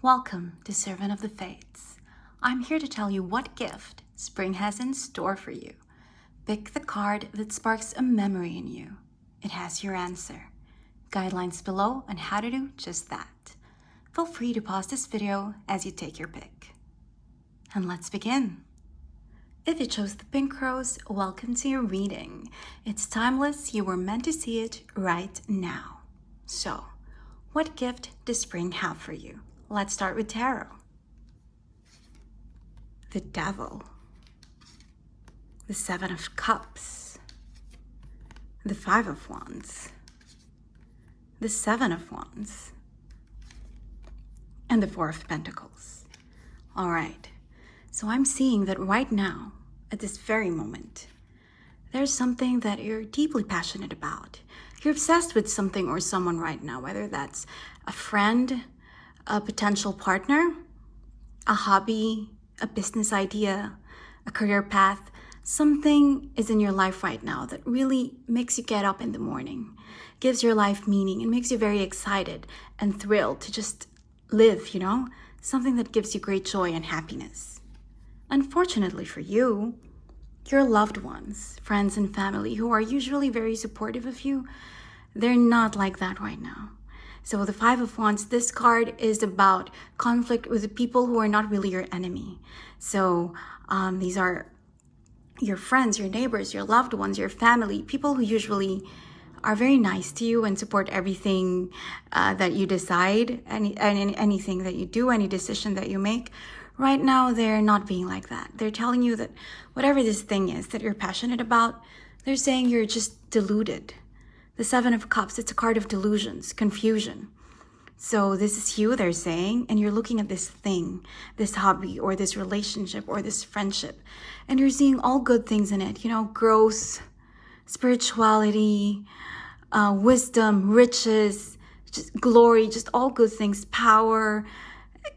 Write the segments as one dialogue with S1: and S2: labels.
S1: Welcome to Servant of the Fates. I'm here to tell you what gift spring has in store for you. Pick the card that sparks a memory in you. It has your answer. Guidelines below on how to do just that. Feel free to pause this video as you take your pick. And let's begin. If you chose the pink rose, welcome to your reading. It's timeless, you were meant to see it right now. So, what gift does spring have for you? Let's start with tarot. The Devil, the Seven of Cups, the Five of Wands, the Seven of Wands, and the Four of Pentacles. All right, so I'm seeing that right now, at this very moment, there's something that you're deeply passionate about. You're obsessed with something or someone right now, whether that's a friend, a potential partner, a hobby, a business idea, a career path. Something is in your life right now that really makes you get up in the morning, gives your life meaning, and makes you very excited and thrilled to just live, something that gives you great joy and happiness. Unfortunately for you, your loved ones, friends and family who are usually very supportive of you, they're not like that right now. So the Five of Wands, this card is about conflict with the people who are not really your enemy. So these are your friends, your neighbors, your loved ones, your family, people who usually are very nice to you and support everything that you decide, anything that you do, any decision that you make. Right now, they're not being like that. They're telling you that whatever this thing is that you're passionate about, they're saying you're just deluded. The Seven of Cups, it's a card of delusions, confusion. So this is you, they're saying, and you're looking at this thing, this hobby or this relationship or this friendship, and you're seeing all good things in it, growth, spirituality, wisdom, riches, just glory, just all good things, power,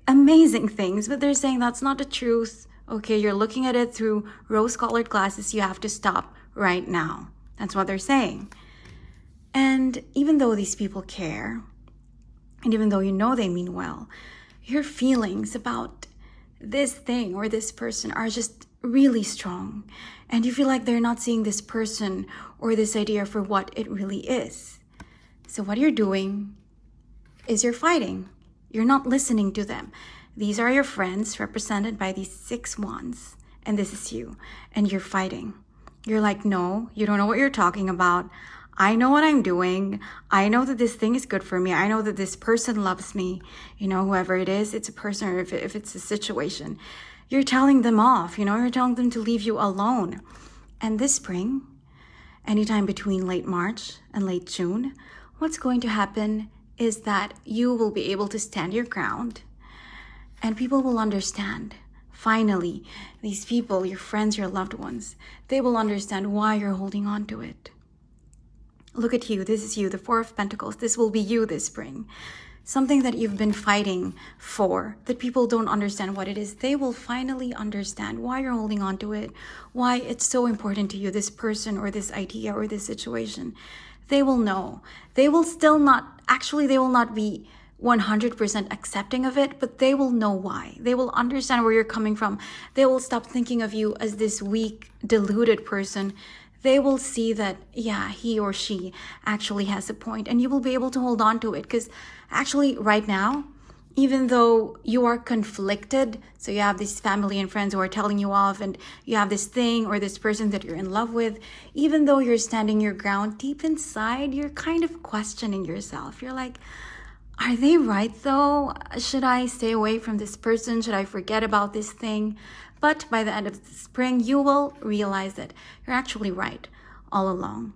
S1: amazing things. But they're saying that's not the truth. Okay, you're looking at it through rose-colored glasses. You have to stop right now. That's what they're saying. And even though these people care, and even though they mean well, your feelings about this thing or this person are just really strong. And you feel like they're not seeing this person or this idea for what it really is. So what you're doing is you're fighting. You're not listening to them. These are your friends represented by these 6 wands. And this is you. And you're fighting. You're like, no, you don't know what you're talking about. I know what I'm doing. I know that this thing is good for me. I know that this person loves me. Whoever it is, it's a person or if it's a situation. You're telling them off, you're telling them to leave you alone. And this spring, anytime between late March and late June, what's going to happen is that you will be able to stand your ground and people will understand. Finally, these people, your friends, your loved ones, they will understand why you're holding on to it. Look at you. This is you, the Four of Pentacles. This will be you this spring. Something that you've been fighting for, that people don't understand what it is. They will finally understand why you're holding on to it, why it's so important to you, this person or this idea or this situation. They will know. They will not be 100% accepting of it, but they will know why. They will understand where you're coming from. They will stop thinking of you as this weak, deluded person. They will see that, yeah, he or she actually has a point, and you will be able to hold on to it. Because actually right now, even though you are conflicted, so you have this family and friends who are telling you off, and you have this thing or this person that you're in love with, even though you're standing your ground, deep inside, you're kind of questioning yourself. You're like, are they right though? Should I stay away from this person? Should I forget about this thing? But by the end of the spring, you will realize that you're actually right all along.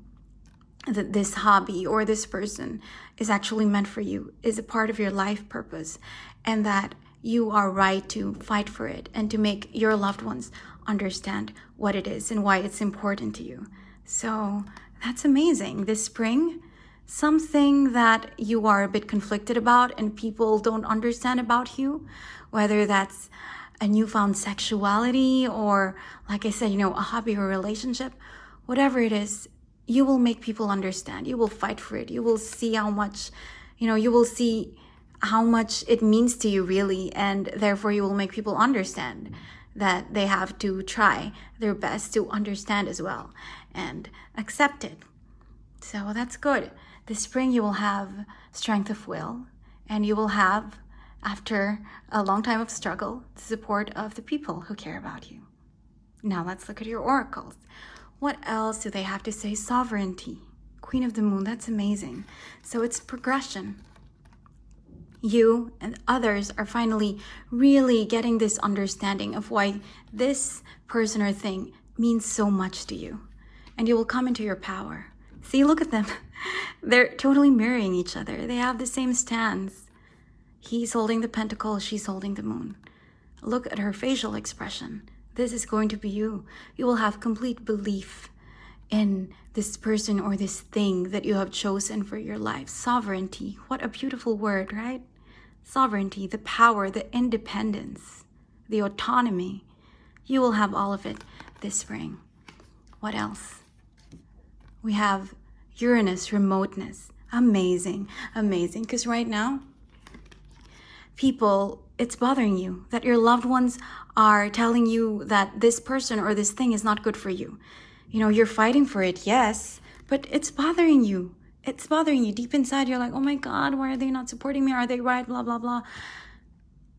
S1: That this hobby or this person is actually meant for you, is a part of your life purpose, and that you are right to fight for it and to make your loved ones understand what it is and why it's important to you. So that's amazing. This spring, something that you are a bit conflicted about and people don't understand about you, whether that's a newfound sexuality or, like I said, a hobby or a relationship, whatever it is, you will make people understand. You will fight for it. You will see how much, you will see how much it means to you really, and therefore you will make people understand that they have to try their best to understand as well and accept it. So that's good. This spring you will have strength of will, and you will have, after a long time of struggle, the support of the people who care about you. Now let's look at your oracles. What else do they have to say? Sovereignty, Queen of the Moon, that's amazing. So it's progression. You and others are finally really getting this understanding of why this person or thing means so much to you. And you will come into your power. See, look at them. They're totally mirroring each other. They have the same stance. He's holding the pentacle, she's holding the moon. Look at her facial expression. This is going to be you. You will have complete belief in this person or this thing that you have chosen for your life. Sovereignty. What a beautiful word, right? Sovereignty, the power, the independence, the autonomy. You will have all of it this spring. What else? We have Uranus, remoteness. Amazing, amazing. Because right now, people, it's bothering you that your loved ones are telling you that this person or this thing is not good for you. You know, you're fighting for it, yes, but it's bothering you. It's bothering you deep inside. You're like, oh my God, why are they not supporting me? Are they right? Blah, blah, blah.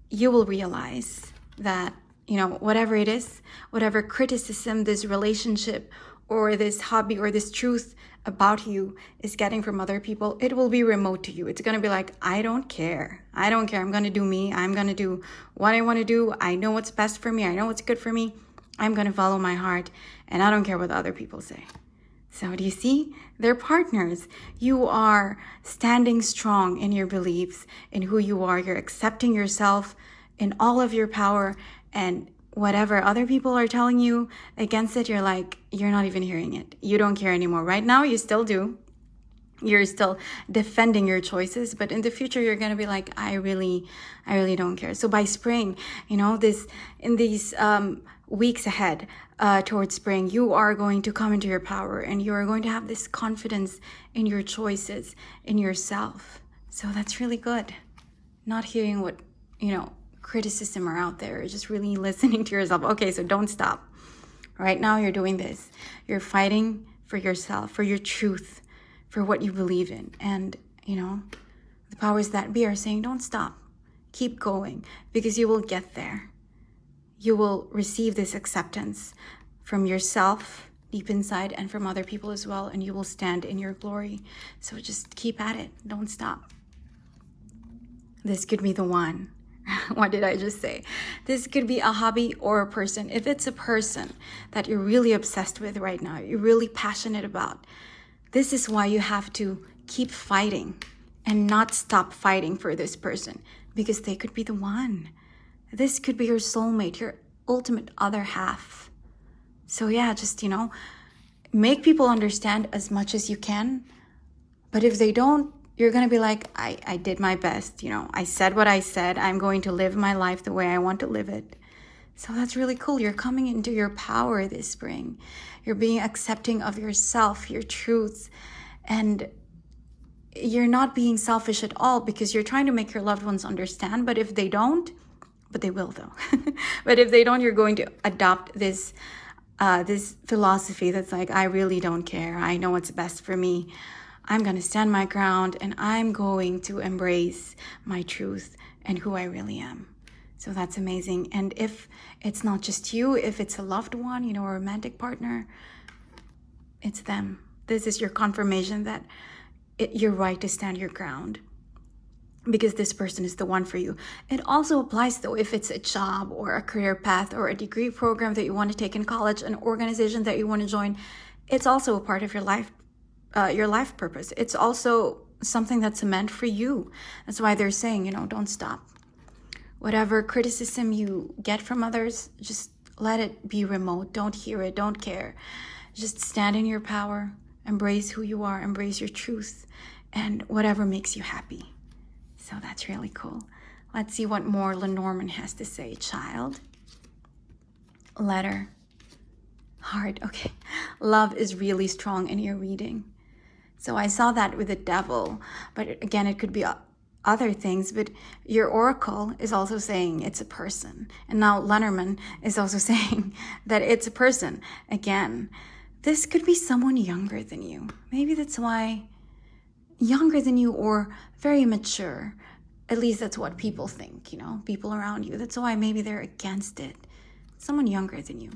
S1: You will realize that, you know, whatever it is, whatever criticism this relationship or this hobby or this truth about you is getting from other people, it will be remote to you. It's going to be like, I don't care. I don't care. I'm going to do me. I'm going to do what I want to do. I know what's best for me. I know what's good for me. I'm going to follow my heart, and I don't care what other people say. So do you see? They're partners. You are standing strong in your beliefs, in who you are. You're accepting yourself in all of your power, and whatever other people are telling you against it, you're like, you're not even hearing it. You don't care anymore. Right now, you still do. You're still defending your choices, but in the future, you're going to be like, I really don't care. So by spring, you know, in these weeks ahead towards spring, you are going to come into your power, and you are going to have this confidence in your choices, in yourself. So that's really good. Not hearing what, you know, criticism are out there, just really listening to yourself. Okay, so don't stop. Right now you're doing this. You're fighting for yourself, for your truth, for what you believe in. And, you know, the powers that be are saying, don't stop. Keep going, because you will get there. You will receive this acceptance from yourself deep inside and from other people as well, and you will stand in your glory. So just keep at it. Don't stop. This could be the one. What did I just say? This could be a hobby or a person. If it's a person that you're really obsessed with right now, you're really passionate about, this is why you have to keep fighting and not stop fighting for this person, because they could be the one. This could be your soulmate, your ultimate other half. So yeah, just, you know, make people understand as much as you can. But if they don't, you're going to be like, I did my best. You know, I said what I said. I'm going to live my life the way I want to live it. So that's really cool. You're coming into your power this spring. You're being accepting of yourself, your truths, and you're not being selfish at all, because you're trying to make your loved ones understand. But if they don't, but they will though. But if they don't, you're going to adopt this philosophy that's like, I really don't care. I know what's best for me. I'm going to stand my ground, and I'm going to embrace my truth and who I really am. So that's amazing. And if it's not just you, if it's a loved one, you know, a romantic partner, it's them. This is your confirmation that you're right to stand your ground, because this person is the one for you. It also applies though if it's a job or a career path or a degree program that you want to take in college, an organization that you want to join. It's also a part of your life purpose. It's also something that's meant for you. That's why they're saying, you know, don't stop. Whatever criticism you get from others, just let it be remote. Don't hear it. Don't care. Just stand in your power. Embrace who you are. Embrace your truth, and whatever makes you happy. So that's really cool. Let's see what more Lenormand has to say. Child. Letter. Heart. Okay. Love is really strong in your reading. So I saw that with the devil, but again, it could be other things, but your oracle is also saying it's a person. And now Lenormand is also saying that it's a person. Again, this could be someone younger than you. Maybe that's why, younger than you or very mature. At least that's what people think, people around you. That's why maybe they're against it. Someone younger than you.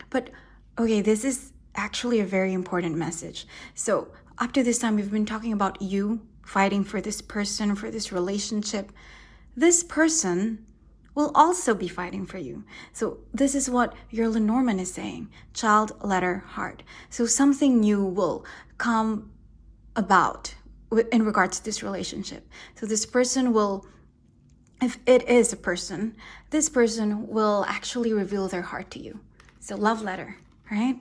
S1: But okay, this is actually a very important message. So up to this time, we've been talking about you fighting for this person, for this relationship. This person will also be fighting for you. So this is what your Lenormand is saying. Child, letter, heart. So something new will come about in regards to this relationship. So this person will, if it is a person, this person will actually reveal their heart to you. So love letter, right?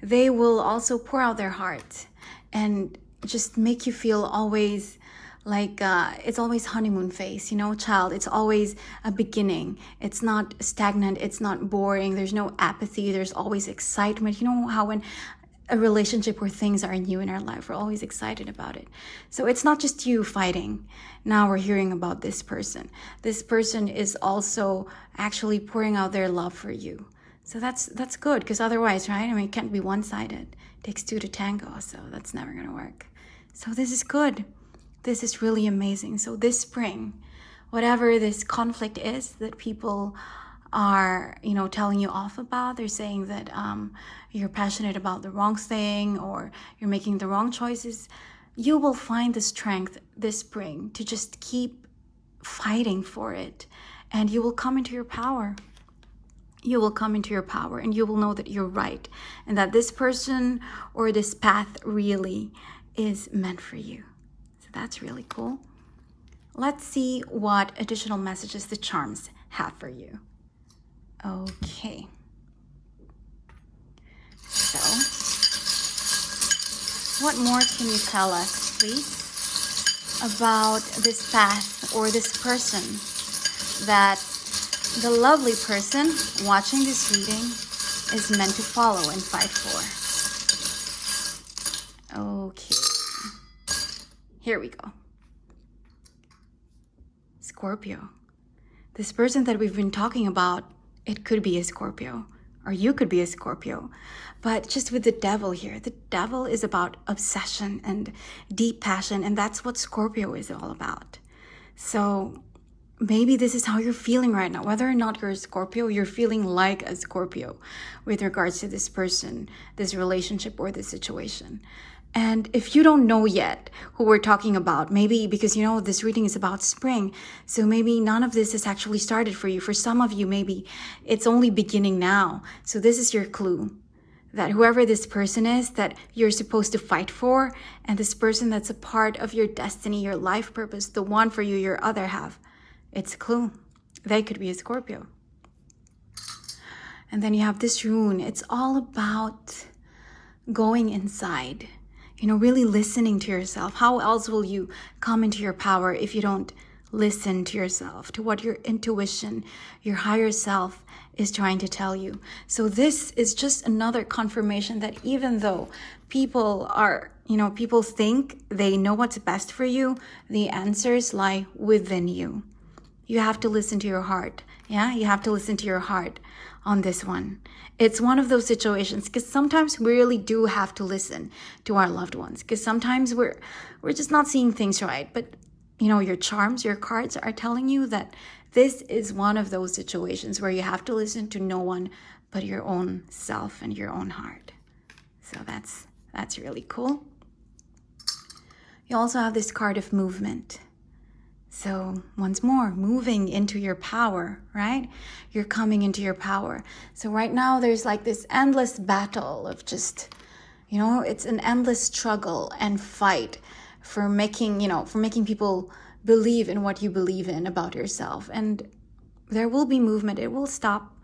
S1: They will also pour out their heart and just make you feel always like it's always honeymoon phase, child. It's always a beginning. It's not stagnant. It's not boring. There's no apathy. There's always excitement. You know how when a relationship where things are new in our life, we're always excited about it. So it's not just you fighting. Now we're hearing about this person. This person is also actually pouring out their love for you. So that's good, because otherwise, right? I mean, it can't be one-sided. It takes two to tango, so that's never going to work. So this is good. This is really amazing. So this spring, whatever this conflict is that people are, telling you off about, they're saying that you're passionate about the wrong thing or you're making the wrong choices, you will find the strength this spring to just keep fighting for it, and you will come into your power. You will come into your power, and you will know that you're right, and that this person or this path really is meant for you. So that's really cool. Let's see what additional messages the charms have for you. Okay. So, what more can you tell us, please, about this path or this person that the lovely person watching this reading is meant to follow and fight for? Okay. Here we go. Scorpio. This person that we've been talking about, it could be a Scorpio, or you could be a Scorpio. But just with the devil here, the devil is about obsession and deep passion, and that's what Scorpio is all about. So maybe this is how you're feeling right now. Whether or not you're a Scorpio, you're feeling like a Scorpio with regards to this person, this relationship, or this situation. And if you don't know yet who we're talking about, maybe because, this reading is about spring, so maybe none of this has actually started for you. For some of you, maybe it's only beginning now. So this is your clue that whoever this person is that you're supposed to fight for, and this person that's a part of your destiny, your life purpose, the one for you, your other half, it's a clue. They could be a Scorpio. And then you have this rune. It's all about going inside. Really listening to yourself. How else will you come into your power if you don't listen to yourself, to what your intuition, your higher self is trying to tell you? So this is just another confirmation that even though people are, people think they know what's best for you, the answers lie within you. You have to listen to your heart. Yeah, you have to listen to your heart on this one. It's one of those situations, because sometimes we really do have to listen to our loved ones, because sometimes we're just not seeing things right. But your charms, your cards are telling you that this is one of those situations where you have to listen to no one but your own self and your own heart. So that's really cool. You also have this card of movement. So once more, moving into your power, right? You're coming into your power. So right now there's like this endless battle of just, it's an endless struggle and fight for making people believe in what you believe in about yourself. And there will be movement. It will stop.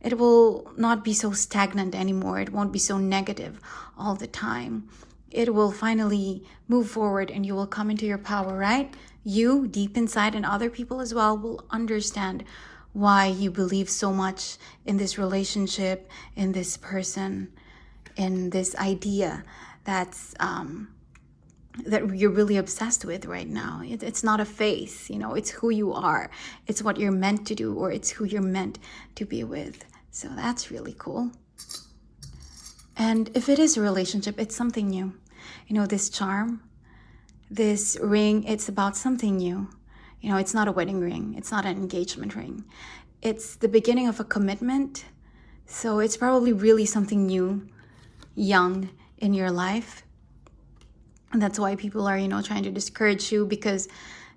S1: It will not be so stagnant anymore. It won't be so negative all the time. It will finally move forward and you will come into your power, right? You, deep inside, and other people as well, will understand why you believe so much in this relationship, in this person, in this idea that's that you're really obsessed with right now. It's not a face, it's who you are. It's what you're meant to do, or it's who you're meant to be with. So that's really cool. And if it is a relationship, it's something new. This charm, this ring, it's about something new. It's not a wedding ring. It's not an engagement ring. It's the beginning of a commitment. So it's probably really something new, young in your life. And that's why people are, trying to discourage you, because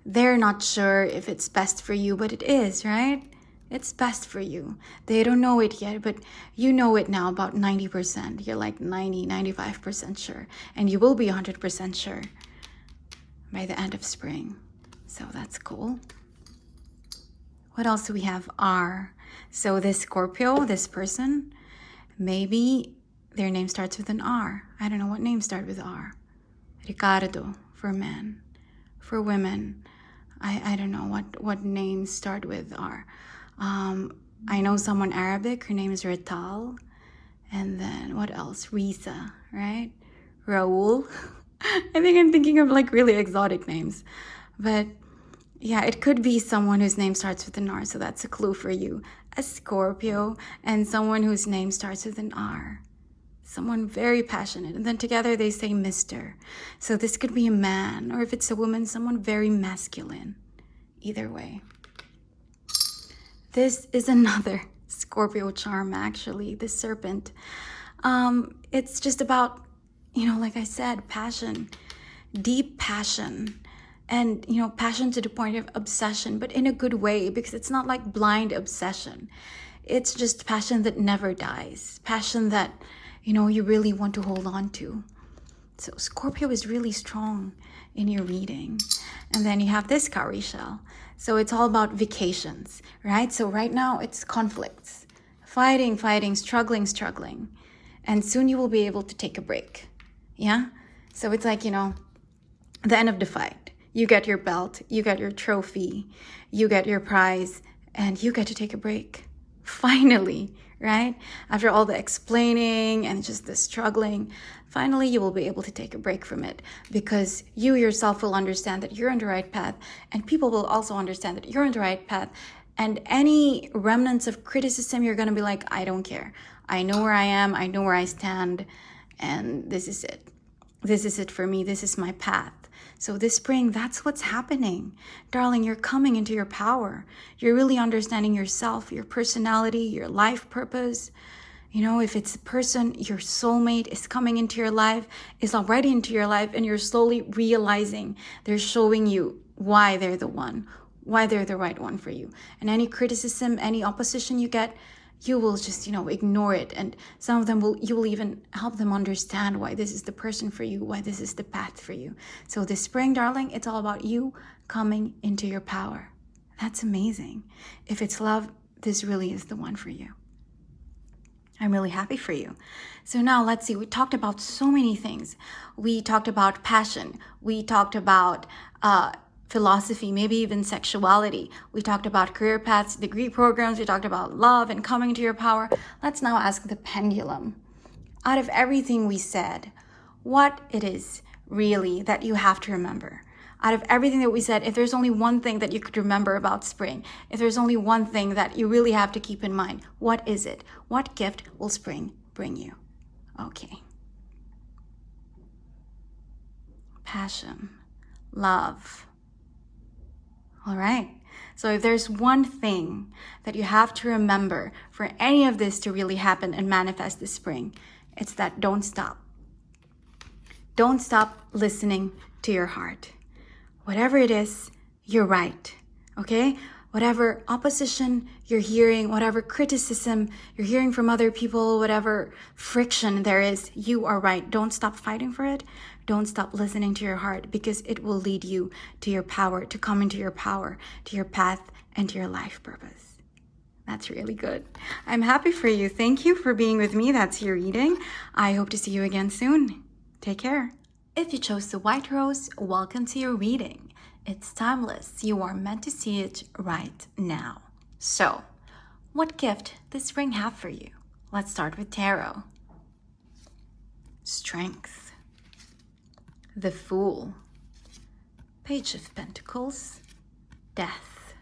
S1: they're not sure if it's best for you, but it is, right? It's best for you. They don't know it yet, but you know it now about 90%. You're like 90, 95% sure. And you will be 100% sure by the end of spring. So that's cool. What else do we have? R. So this Scorpio, this person, maybe their name starts with an R. I don't know what names start with R. Ricardo for men. For women, I don't know what names start with R. I know someone Arabic, her name is Rital. And then what else? Risa, right? Raul. I think I'm thinking of like really exotic names. But yeah, it could be someone whose name starts with an R, so that's a clue for you. A Scorpio and someone whose name starts with an R. Someone very passionate. And then together they say Mr. So this could be a man, or if it's a woman, someone very masculine. Either way. This is another Scorpio charm, actually, the serpent. It's just about, like I said, passion, deep passion. And, passion to the point of obsession, but in a good way, because it's not like blind obsession. It's just passion that never dies. Passion that, you really want to hold on to. So Scorpio is really strong in your reading. And then you have this cowrie shell. So it's all about vacations, right? So right now it's conflicts, fighting, struggling. And soon you will be able to take a break. Yeah? So it's like, the end of the fight. You get your belt, you get your trophy, you get your prize, and you get to take a break. Finally, right? After all the explaining and just the struggling, finally you will be able to take a break from it, because you yourself will understand that you're on the right path, and people will also understand that you're on the right path. And any remnants of criticism, you're going to be like, I don't care. I know where I am, I know where I stand, and this is it. This is it for me. This is my path. So this spring, that's what's happening. Darling, you're coming into your power. You're really understanding yourself, your personality, your life purpose. If it's a person, your soulmate is coming into your life, is already into your life, and you're slowly realizing they're showing you why they're the one, why they're the right one for you. And any criticism, any opposition you get, you will just, ignore it. And some of them you will even help them understand why this is the person for you, why this is the path for you. So this spring, darling, it's all about you coming into your power. That's amazing. If it's love, this really is the one for you. I'm really happy for you. So now let's see, we talked about so many things. We talked about passion. We talked about philosophy, maybe even sexuality. We talked about career paths, degree programs. We talked about love and coming to your power. Let's now ask the pendulum. Out of everything we said, what it is really that you have to remember? Out of everything that we said, if there's only one thing that you could remember about spring, if there's only one thing that you really have to keep in mind, what is it? What gift will spring bring you? Okay. Passion, love. All right. So if there's one thing that you have to remember for any of this to really happen and manifest this spring, it's that don't stop. Don't stop listening to your heart. Whatever it is, you're right. Okay? Whatever opposition you're hearing, whatever criticism you're hearing from other people, whatever friction there is, you are right. Don't stop fighting for it. Don't stop listening to your heart, because it will lead you to your power, to come into your power, to your path, and to your life purpose. That's really good. I'm happy for you. Thank you for being with me. That's your reading. I hope to see you again soon. Take care. If you chose the white rose, welcome to your reading. It's timeless. You are meant to see it right now. So, what gift does spring have for you? Let's start with tarot. Strength. the Fool, Page of Pentacles, Death,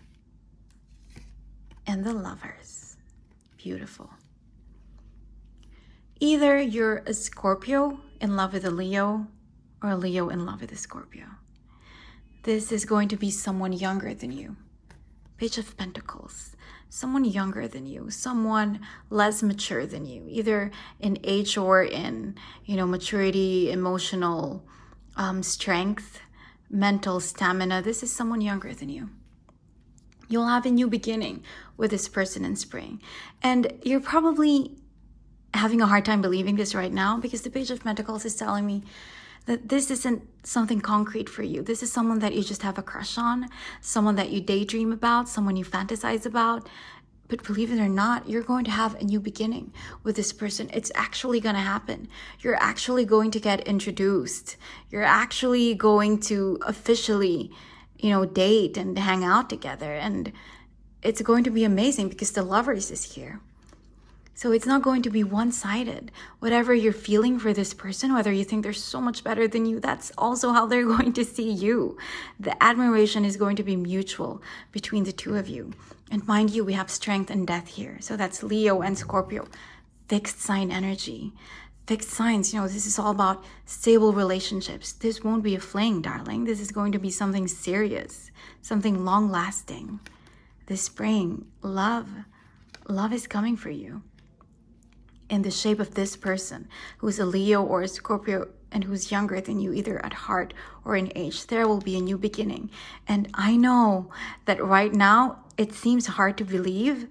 S1: and the Lovers. Beautiful. Either you're a Scorpio in love with a Leo, or a Leo in love with a Scorpio. This is going to be someone younger than you. Page of Pentacles. Someone younger than you, someone less mature than you, either in age or in, maturity, emotional strength, mental stamina. This is someone younger than you. You'll have a new beginning with this person in spring. And you're probably having a hard time believing this right now, because the Page of Pentacles is telling me that this isn't something concrete for you. This is someone that you just have a crush on, someone that you daydream about, someone you fantasize about. But believe it or not, you're going to have a new beginning with this person. It's actually going to happen. You're actually going to get introduced. You're actually going to officially, date and hang out together. And it's going to be amazing because the Lovers is here. So it's not going to be one-sided. Whatever you're feeling for this person, whether you think they're so much better than you, that's also how they're going to see you. The admiration is going to be mutual between the two of you. And mind you, we have Strength and Death here. So that's Leo and Scorpio. Fixed sign energy. Fixed signs, this is all about stable relationships. This won't be a fling, darling. This is going to be something serious, something long-lasting. This spring, love is coming for you. In the shape of this person who's a Leo or a Scorpio and who's younger than you, either at heart or in age, there will be a new beginning. And I know that right now it seems hard to believe,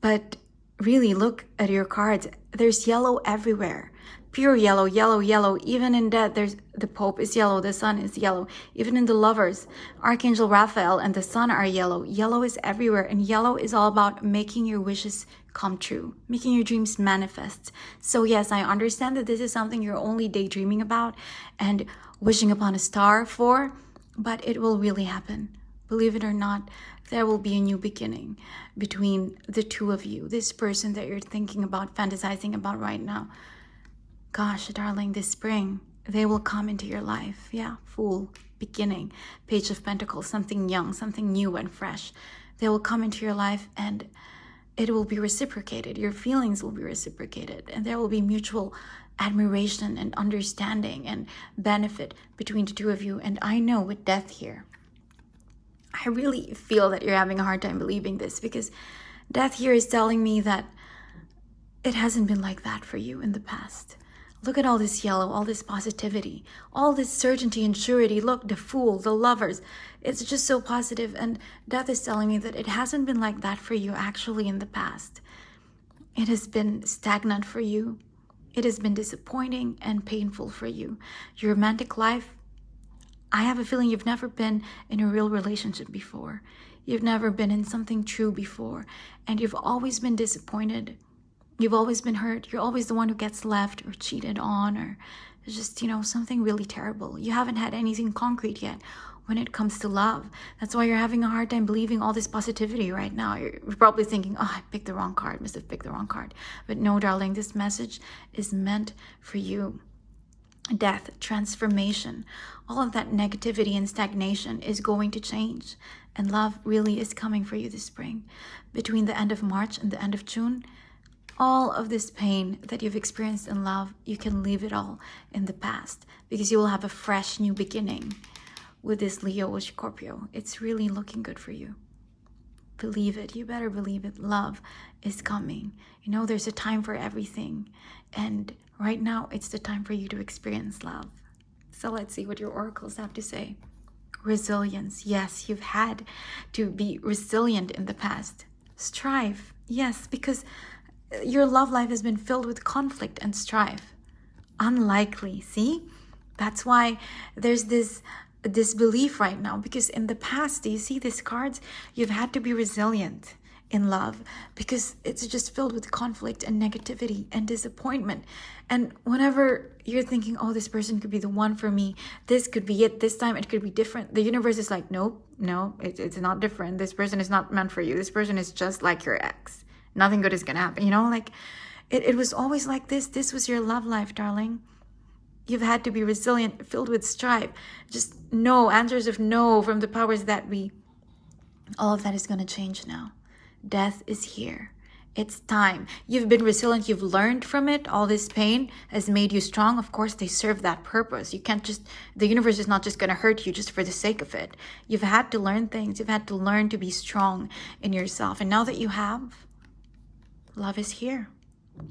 S1: but really look at your cards. There's yellow everywhere. Pure yellow, yellow, yellow. Even in Death, there's the Pope is yellow, the Sun is yellow. Even in the Lovers, Archangel Raphael and the Sun are yellow. Yellow is everywhere, and yellow is all about making your wishes come true, making your dreams manifest. So yes, I understand that this is something you're only daydreaming about and wishing upon a star for, but it will really happen. Believe it or not, there will be a new beginning between the two of you. This person that you're thinking about, fantasizing about right now. Gosh, darling, this spring, they will come into your life. Yeah, Fool, beginning, Page of Pentacles, something young, something new and fresh. They will come into your life and it will be reciprocated. Your feelings will be reciprocated, and there will be mutual admiration and understanding and benefit between the two of you. And I know with Death here, I really feel that you're having a hard time believing this, because Death here is telling me that it hasn't been like that for you in the past. Look at all this yellow, all this positivity, all this certainty and surety. Look, the Fool, the Lovers. It's just so positive. And Death is telling me that it hasn't been like that for you actually in the past. It has been stagnant for you. It has been disappointing and painful for you. Your romantic life, I have a feeling you've never been in a real relationship before. You've never been in something true before. And you've always been disappointed. You've always been hurt. You're always the one who gets left or cheated on, or just, something really terrible. You haven't had anything concrete yet when it comes to love. That's why you're having a hard time believing all this positivity right now. You're probably thinking, oh, I picked the wrong card. Must have picked the wrong card. But no, darling, this message is meant for you. Death, transformation, all of that negativity and stagnation is going to change. And love really is coming for you this spring. Between the end of March and the end of June, all of this pain that you've experienced in love, you can leave it all in the past, because you will have a fresh new beginning with this Leo or Scorpio. It's really looking good for you. Believe it. You better believe it. Love is coming. There's a time for everything. And right now, it's the time for you to experience love. So let's see what your oracles have to say. Resilience. Yes, you've had to be resilient in the past. Strive. Yes, because your love life has been filled with conflict and strife. Unlikely, see? That's why there's this belief right now, because in the past, do you see these cards? You've had to be resilient in love because it's just filled with conflict and negativity and disappointment. And whenever you're thinking, oh, this person could be the one for me, this could be it, this time it could be different, the universe is like, nope, no, it's not different. This person is not meant for you. This person is just like your ex. Nothing good is gonna happen. It was always like this. This was your love life, darling. You've had to be resilient, filled with strife. Just no, answers of no from the powers that be. All of that is going to change now. Death is here. It's time. You've been resilient. You've learned from it. All this pain has made you strong. Of course, they serve that purpose. You can't just, the universe is not just going to hurt you just for the sake of it. You've had to learn things. You've had to learn to be strong in yourself. And now that you have, love is here.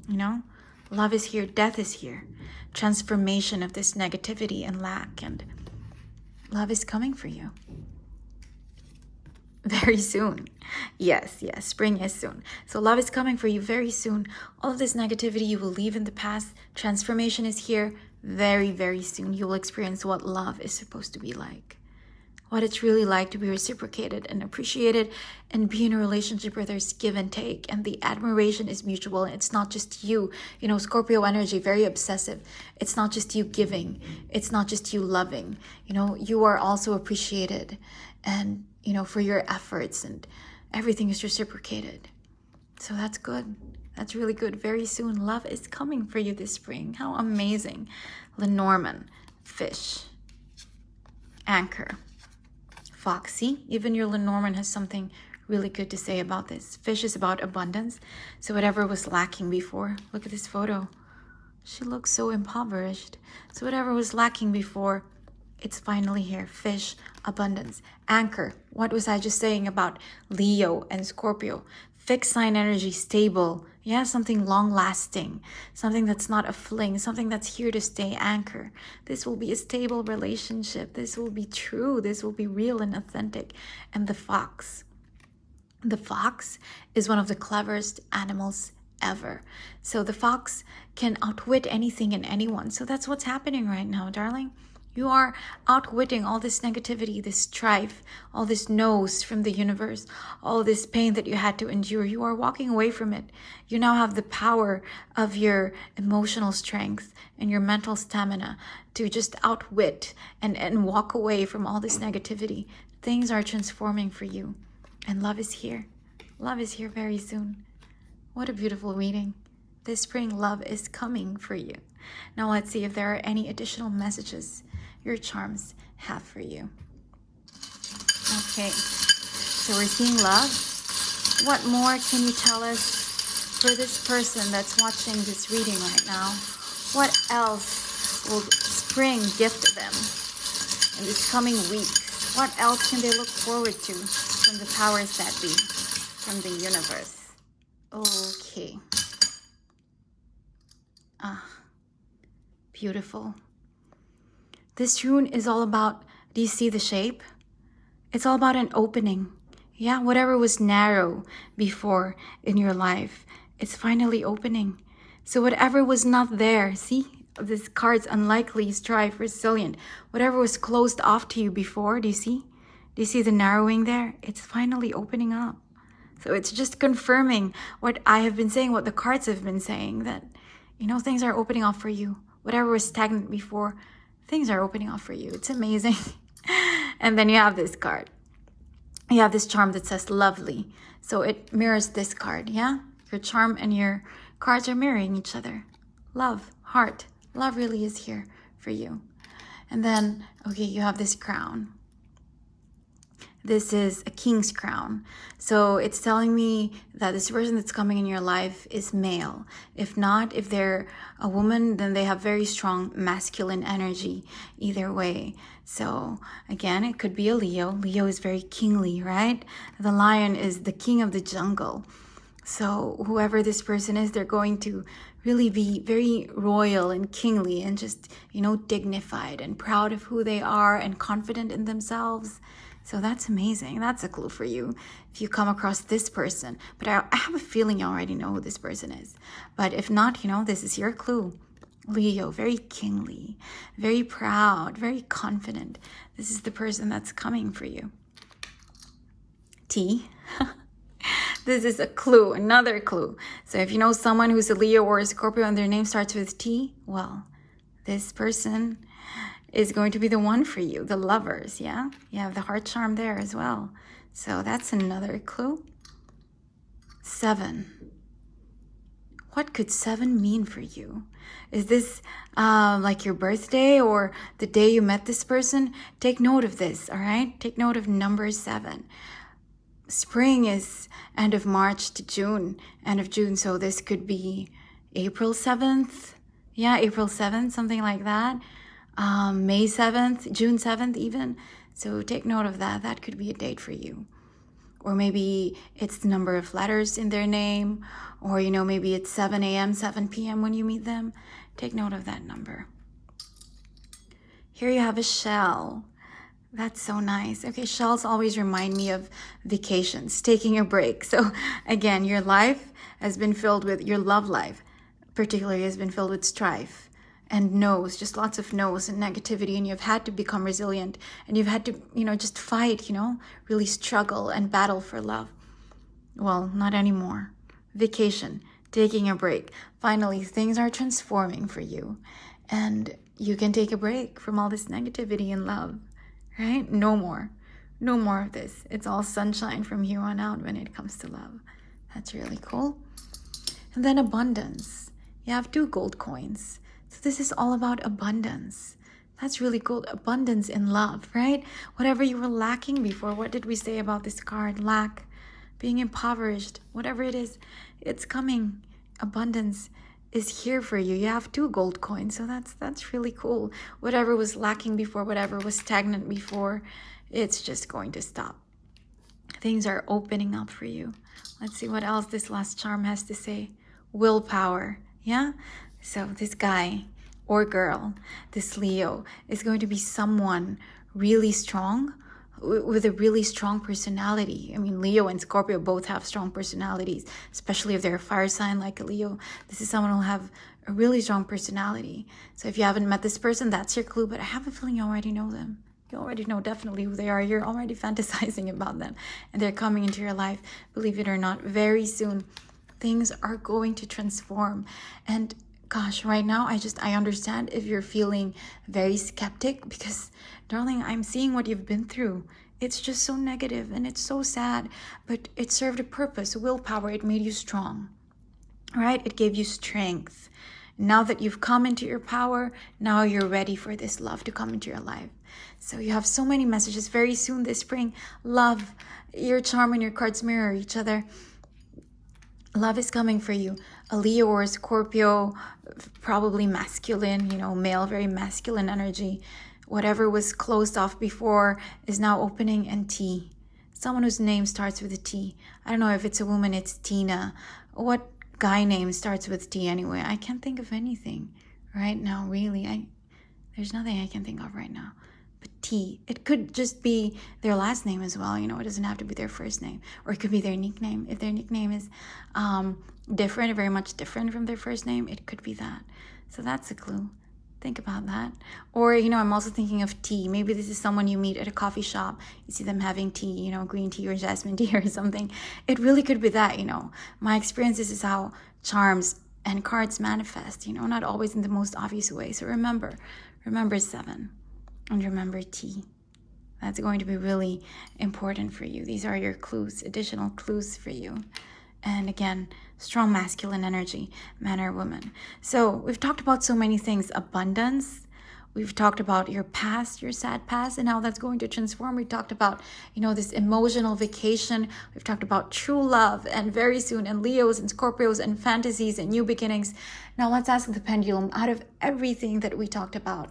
S1: You know, love is here. Death is here. Transformation of this negativity and lack. And love is coming for you. Very soon. Yes, spring is soon. So love is coming for you very soon. All of this negativity you will leave in the past. Transformation is here very, very soon. You will experience what love is supposed to be like. What it's really like to be reciprocated and appreciated and be in a relationship where there's give and take and the admiration is mutual. It's not just you, you know, Scorpio energy, very obsessive. It's not just you giving. It's not just you loving. You know, you are also appreciated and, you know, for your efforts, and everything is reciprocated. So that's good. That's really good. Very soon, love is coming for you this spring. How amazing. Lenormand, fish, anchor, foxy. Even your Lenormand has something really good to say about this. Fish is about abundance. So whatever was lacking before, look at this photo. She looks so impoverished. So whatever was lacking before, it's finally here. Fish, abundance. Anchor. What was I just saying about Leo and Scorpio? Fixed sign energy, stable. Yeah, something long lasting. Something that's not a fling. Something that's here to stay. Anchor. This will be a stable relationship. This will be true. This will be real and authentic. And the fox. The fox is one of the cleverest animals ever. So the fox can outwit anything and anyone. So that's what's happening right now, darling. You are outwitting all this negativity, this strife, all this no's from the universe, all this pain that you had to endure. You are walking away from it. You now have the power of your emotional strength and your mental stamina to just outwit and walk away from all this negativity. Things are transforming for you. And love is here. Love is here very soon. What a beautiful reading. This spring, love is coming for you. Now let's see if there are any additional messages your charms have for you. Okay, so we're seeing love. What more can you tell us for this person that's watching this reading right now? What else will spring gift them in this coming weeks? What else can they look forward to from the powers that be, from the universe? Okay. Beautiful. This rune is all about, do you see the shape? It's all about an opening. Yeah, whatever was narrow before in your life, it's finally opening. So whatever was not there, see, this card's unlikely, strive, resilient. Whatever was closed off to you before, do you see? Do you see the narrowing there? It's finally opening up. So it's just confirming what I have been saying, what the cards have been saying, that, you know, things are opening up for you. Whatever was stagnant before, things are opening up for you. It's amazing. And then you have this card. You have this charm that says lovely. So it mirrors this card, yeah? Your charm and your cards are mirroring each other. Love, heart. Love really is here for you. And then, okay, you have this crown. This is a king's crown. So it's telling me that this person that's coming in your life is male. If not, if they're a woman, then they have very strong masculine energy either way. So again, it could be a Leo. Leo is very kingly, right? The lion is the king of the jungle. So whoever this person is, they're going to really be very royal and kingly and just, you know, dignified and proud of who they are and confident in themselves. So that's amazing. That's a clue for you if you come across this person. But I have a feeling you already know who this person is. But if not, you know, this is your clue. Leo, very kingly, very proud, very confident. This is the person that's coming for you. T. This is a clue, another clue. So if you know someone who's a Leo or a Scorpio and their name starts with T, well, this person is going to be the one for you, the lovers, yeah? You have the heart charm there as well. So that's another clue. 7. What could 7 mean for you? Is this like your birthday or the day you met this person? Take note of this, all right? Take note of number 7. Spring is end of March to June, end of June. So this could be April 7th. Yeah, April 7th, something like that. May 7th, June 7th even. So take note of that. That could be a date for you. Or maybe it's the number of letters in their name, or maybe it's 7 a.m., 7 p.m. when you meet them. Take note of that number. Here you have a shell. That's so nice. Okay, shells always remind me of vacations, taking a break. So again, your life has been filled with, your love life particularly has been filled with strife and no's, just lots of no's and negativity, and you've had to become resilient, and you've had to, just fight, really struggle and battle for love. Well, not anymore. Vacation, taking a break. Finally, things are transforming for you, and you can take a break from all this negativity and love, right? No more of this. It's all sunshine from here on out when it comes to love. That's really cool. And then abundance. You have 2 gold coins. So this is all about abundance. That's really cool. Abundance in love, right? Whatever you were lacking before, what did we say about this card? Lack, being impoverished, whatever it is, it's coming. Abundance is here for you. You have 2 gold coins, so that's really cool. Whatever was lacking before, whatever was stagnant before, it's just going to stop. Things are opening up for you. Let's see what else this last charm has to say. Willpower, yeah? So this guy or girl, this Leo, is going to be someone really strong, with a really strong personality. I mean, Leo and Scorpio both have strong personalities, especially if they're a fire sign like a Leo. This is someone who will have a really strong personality. So if you haven't met this person, that's your clue, but I have a feeling you already know them. You already know definitely who they are. You're already fantasizing about them, and they're coming into your life. Believe it or not, very soon, things are going to transform. And gosh, right now, I understand if you're feeling very skeptic, because darling, I'm seeing what you've been through. It's just so negative and it's so sad, but it served a purpose. Willpower, it made you strong, right? It gave you strength. Now that you've come into your power, now you're ready for this love to come into your life. So you have so many messages very soon this spring. Love, your charm and your cards mirror each other. Love is coming for you. A Leo or a Scorpio, probably masculine, male, very masculine energy. Whatever was closed off before is now opening, and T. Someone whose name starts with a T. I don't know if it's a woman, it's Tina. What guy name starts with T anyway? I can't think of anything right now, really. There's nothing I can think of right now. But T, it could just be their last name as well. It doesn't have to be their first name. Or it could be their nickname. If their nickname is different, very much different from their first name, it could be that. So that's a clue. Think about that. Or, I'm also thinking of tea. Maybe this is someone you meet at a coffee shop. You see them having tea, green tea or jasmine tea or something. It really could be that, My experience, this is how charms and cards manifest, not always in the most obvious way. So remember 7. And remember T. That's going to be really important for you. These are your clues, additional clues for you. And again, strong masculine energy, man or woman. So we've talked about so many things. Abundance. We've talked about your past, your sad past, and how that's going to transform. We talked about, this emotional vacation. We've talked about true love, and very soon, and Leos and Scorpios and fantasies and new beginnings. Now let's ask the pendulum, out of everything that we talked about,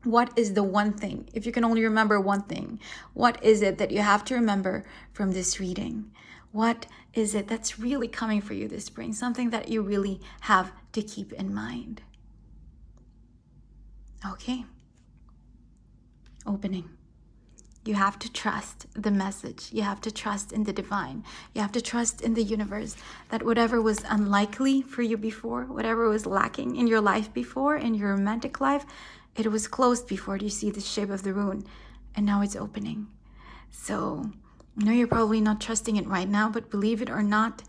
S1: what is the one thing, if you can only remember one thing, what is it that you have to remember from this reading? What is it that's really coming for you this spring? Something that you really have to keep in mind. Okay. Opening. You have to trust the message. You have to trust in the divine. You have to trust in the universe, that whatever was unlikely for you before, whatever was lacking in your life before, in your romantic life, it was closed before. Do you see the shape of the rune? And now it's opening. So, you're probably not trusting it right now, but believe it or not,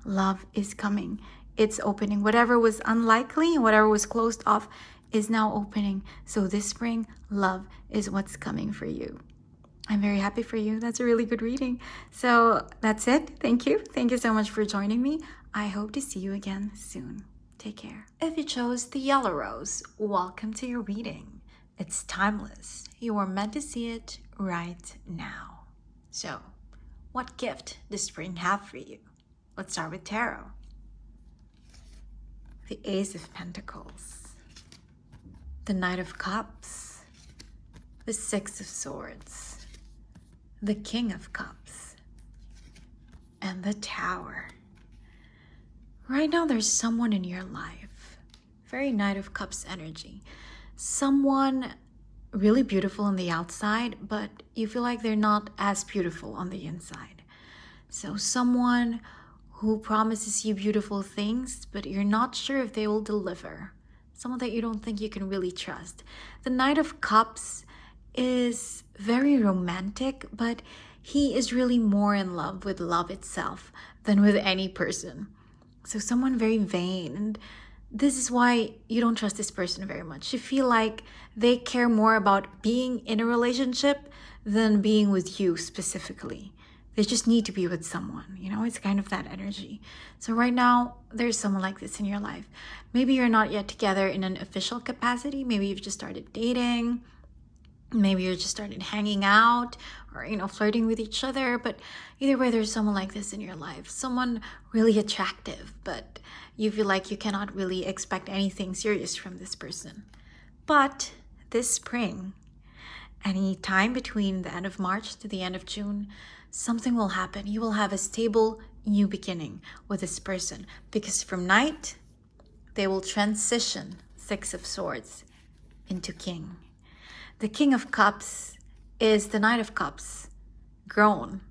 S1: love is coming. It's opening. Whatever was unlikely, whatever was closed off, is now opening. So this spring, love is what's coming for you. I'm very happy for you. That's a really good reading. So that's it. Thank you. Thank you so much for joining me. I hope to see you again soon. Take care. If you chose the yellow rose, welcome to your reading. It's timeless. You are meant to see it right now. So, what gift does spring have for you? Let's start with tarot. The Ace of Pentacles, the Knight of Cups, the Six of Swords, the King of Cups, and the Tower. Right now, there's someone in your life, very Knight of Cups energy. Someone really beautiful on the outside, but you feel like they're not as beautiful on the inside. So someone who promises you beautiful things, but you're not sure if they will deliver. Someone that you don't think you can really trust. The Knight of Cups is very romantic, but he is really more in love with love itself than with any person. So someone very vain, and this is why you don't trust this person very much. You feel like they care more about being in a relationship than being with you specifically. They just need to be with someone, it's kind of that energy. So right now, there's someone like this in your life. Maybe you're not yet together in an official capacity. Maybe you've just started dating. Maybe you just started hanging out or, flirting with each other. But either way, there's someone like this in your life. Someone really attractive, but you feel like you cannot really expect anything serious from this person. But this spring, any time between the end of March to the end of June, something will happen. You will have a stable new beginning with this person. Because from Knight, they will transition Six of Swords into King. The King of Cups is the Knight of Cups, grown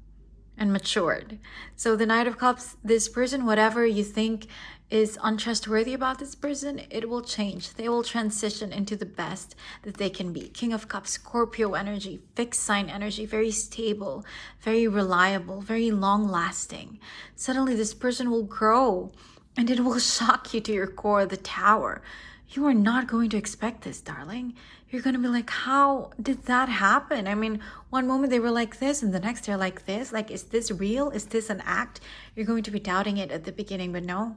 S1: and matured. So the Knight of Cups, this person, whatever you think is untrustworthy about this person, it will change. They will transition into the best that they can be. King of Cups, Scorpio energy, fixed sign energy, very stable, very reliable, very long lasting. Suddenly this person will grow and it will shock you to your core. The Tower. You are not going to expect this, darling. You're going to be like, how did that happen? I mean, one moment they were like this and the next they're like this. Like, is this real? Is this an act? You're going to be doubting it at the beginning, but no.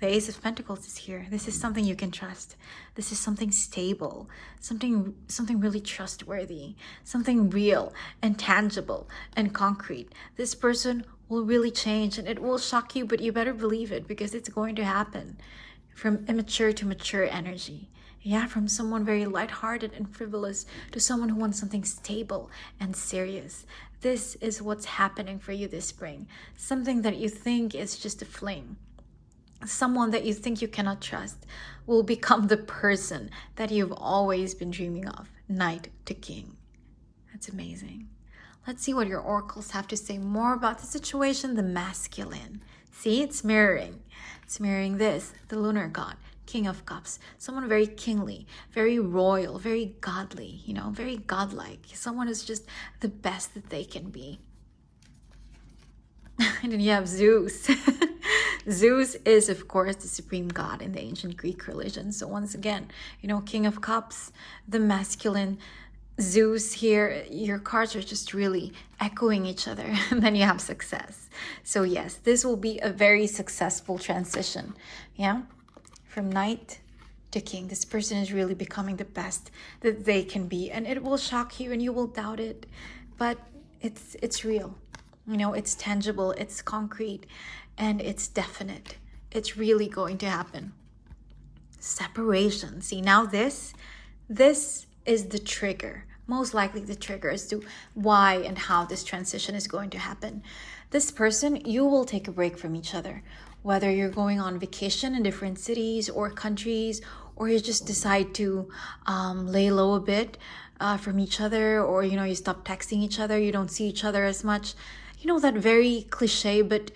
S1: The Ace of Pentacles is here. This is something you can trust. This is something stable, something really trustworthy, something real and tangible and concrete. This person will really change and it will shock you, but you better believe it because it's going to happen. From immature to mature energy. Yeah, from someone very lighthearted and frivolous to someone who wants something stable and serious. This is what's happening for you this spring. Something that you think is just a fling. Someone that you think you cannot trust will become the person that you've always been dreaming of. Knight to King. That's amazing. Let's see what your oracles have to say more about the situation, the masculine. See, it's mirroring. It's mirroring this, the lunar god, King of Cups. Someone very kingly, very royal, very godly, very godlike. Someone who's just the best that they can be. And then you have Zeus. Zeus is, of course, the supreme god in the ancient Greek religion. So once again, King of Cups, the masculine. Zeus here, your cards are just really echoing each other, and then you have success. So yes, this will be a very successful transition. Yeah, from Knight to King, this person is really becoming the best that they can be, and it will shock you and you will doubt it, but it's real. It's tangible, it's concrete, and it's definite. It's really going to happen. Separation. See, now this is the trigger, most likely the trigger as to why and how this transition is going to happen. This person, you will take a break from each other, whether you're going on vacation in different cities or countries, or you just decide to lay low a bit from each other, or you stop texting each other, you don't see each other as much. That very cliche but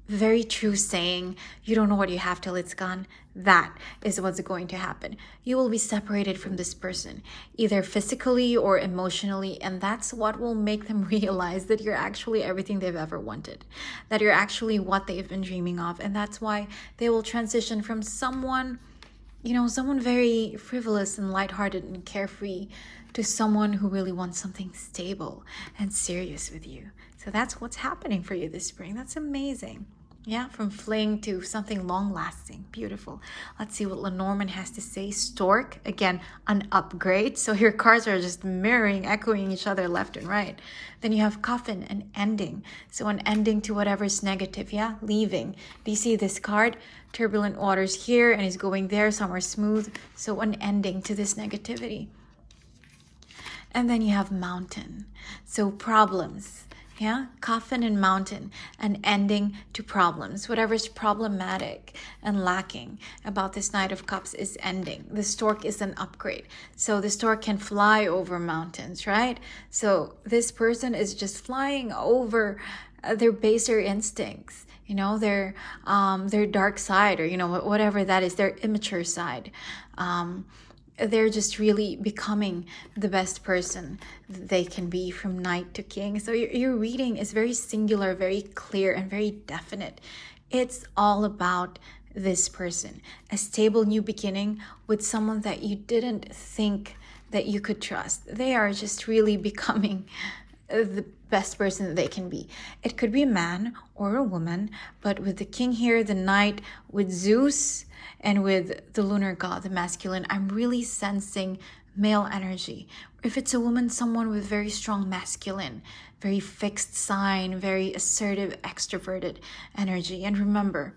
S1: very true saying, you don't know what you have till it's gone. That is what's going to happen. You will be separated from this person, either physically or emotionally, and that's what will make them realize that you're actually everything they've ever wanted, that you're actually what they've been dreaming of. And that's why they will transition from someone, someone very frivolous and lighthearted and carefree, to someone who really wants something stable and serious with you. So that's what's happening for you this spring. That's amazing. Yeah, from fling to something long-lasting. Beautiful. Let's see what Lenormand has to say. Stork, again, an upgrade. So your cards are just mirroring, echoing each other left and right. Then you have Coffin, an ending. So an ending to whatever's negative, yeah? Leaving. Do you see this card? Turbulent waters here, and he's going there, somewhere smooth. So an ending to this negativity. And then you have Mountain. So problems. Yeah, Coffin and Mountain, an ending to problems. Whatever's problematic and lacking about this Knight of Cups is ending. The stork is an upgrade. So the stork can fly over mountains, right? So this person is just flying over their baser instincts, you know, their dark side, or, you know, whatever that is, their immature side. They're just really becoming the best person they can be from Knight to King. So your reading is very singular, very clear, and very definite. It's all about this person. A stable new beginning with someone that you didn't think that you could trust. They are just really becoming the best person that they can be. It could be a man or a woman, but with the King here, the Knight, with Zeus, and with the lunar god, the masculine, I'm really sensing male energy. If it's a woman, someone with very strong masculine, very fixed sign, very assertive, extroverted energy. And remember,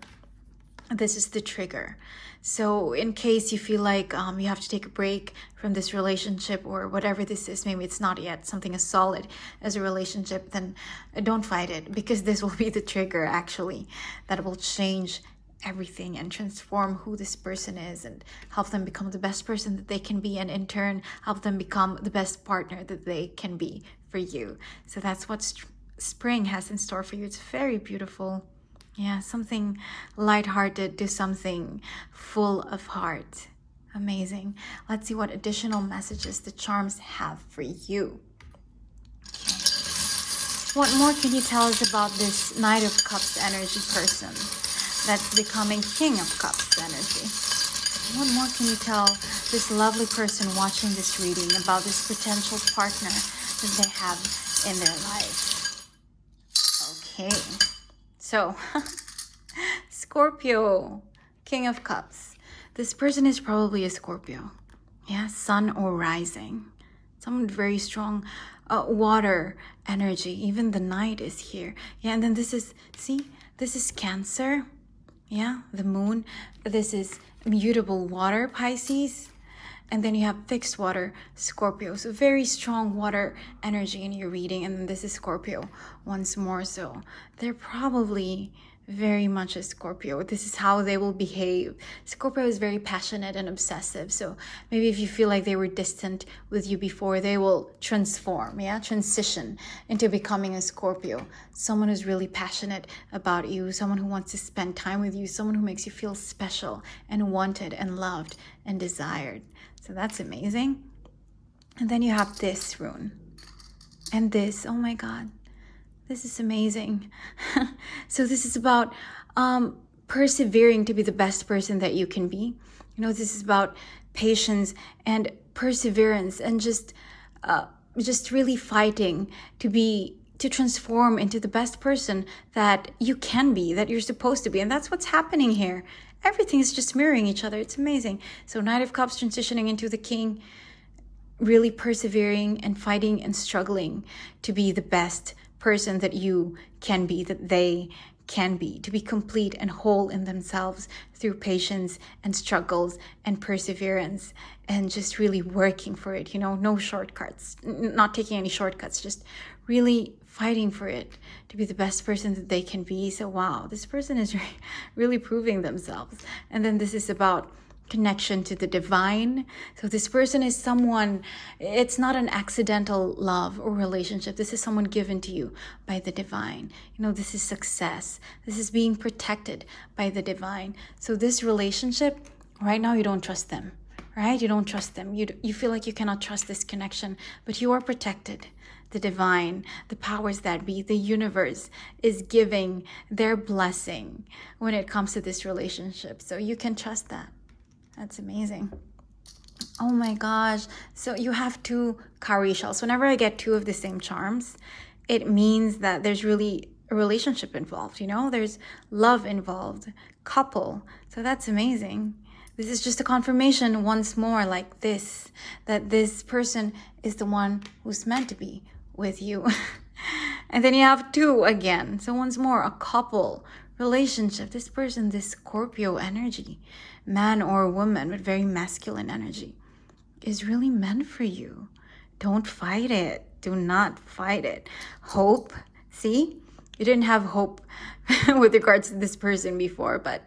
S1: this is the trigger. So in case you feel like you have to take a break from this relationship or whatever this is, maybe it's not yet something as solid as a relationship, then don't fight it, because this will be the trigger actually that will change everything and transform who this person is and help them become the best person that they can be, and in turn help them become the best partner that they can be for you. So that's what spring has in store for you. It's very beautiful. Yeah, something lighthearted to something full of heart. Amazing. Let's see what additional messages the charms have for you. Okay. What more can you tell us about this Knight of Cups energy person that's becoming King of Cups energy? What more can you tell this lovely person watching this reading about this potential partner that they have in their life? Okay. So, Scorpio, King of Cups. This person is probably a Scorpio. Yeah, sun or rising. Someone with very strong water energy. Even the Knight is here. Yeah, and then this is, see, this is Cancer. Yeah, the moon. This is mutable water, Pisces. And then you have fixed water, Scorpio. So very strong water energy in your reading. And then this is Scorpio once more. So they're probably very much a Scorpio. This is how they will behave. Scorpio is very passionate and obsessive. So maybe if you feel like they were distant with you before, they will transform, yeah, transition into becoming a Scorpio. Someone who's really passionate about you, someone who wants to spend time with you, someone who makes you feel special and wanted and loved and desired. So that's amazing. And then you have this rune. And this, oh my God, this is amazing. So this is about persevering to be the best person that you can be. You know, this is about patience and perseverance and just really fighting to transform into the best person that you can be, that you're supposed to be. And that's what's happening here. Everything is just mirroring each other. It's amazing. So Knight of Cups transitioning into the King, really persevering and fighting and struggling to be the best person that you can be, that they can be, to be complete and whole in themselves through patience and struggles and perseverance and just really working for it. You know, no shortcuts, not taking any shortcuts, just really fighting for it to be the best person that they can be. So wow, this person is really proving themselves. And then this is about connection to the divine. So this person is someone, it's not an accidental love or relationship. This is someone given to you by the divine. You know, this is success. This is being protected by the divine. So this relationship, right now, you don't trust them, right? You don't trust them. You feel like you cannot trust this connection, but you are protected. The divine, the powers that be, the universe is giving their blessing when it comes to this relationship. So you can trust that. That's amazing. Oh my gosh. So you have two cowrie shells. Whenever I get two of the same charms, it means that there's really a relationship involved, you know? There's love involved, couple. So that's amazing. This is just a confirmation once more, like this, that this person is the one who's meant to be with you. And then you have two again. So once more, a couple, relationship. This person, this Scorpio energy, man or woman with very masculine energy, is really meant for you. Don't fight it. Do not fight it. Hope. See? You didn't have hope with regards to this person before, but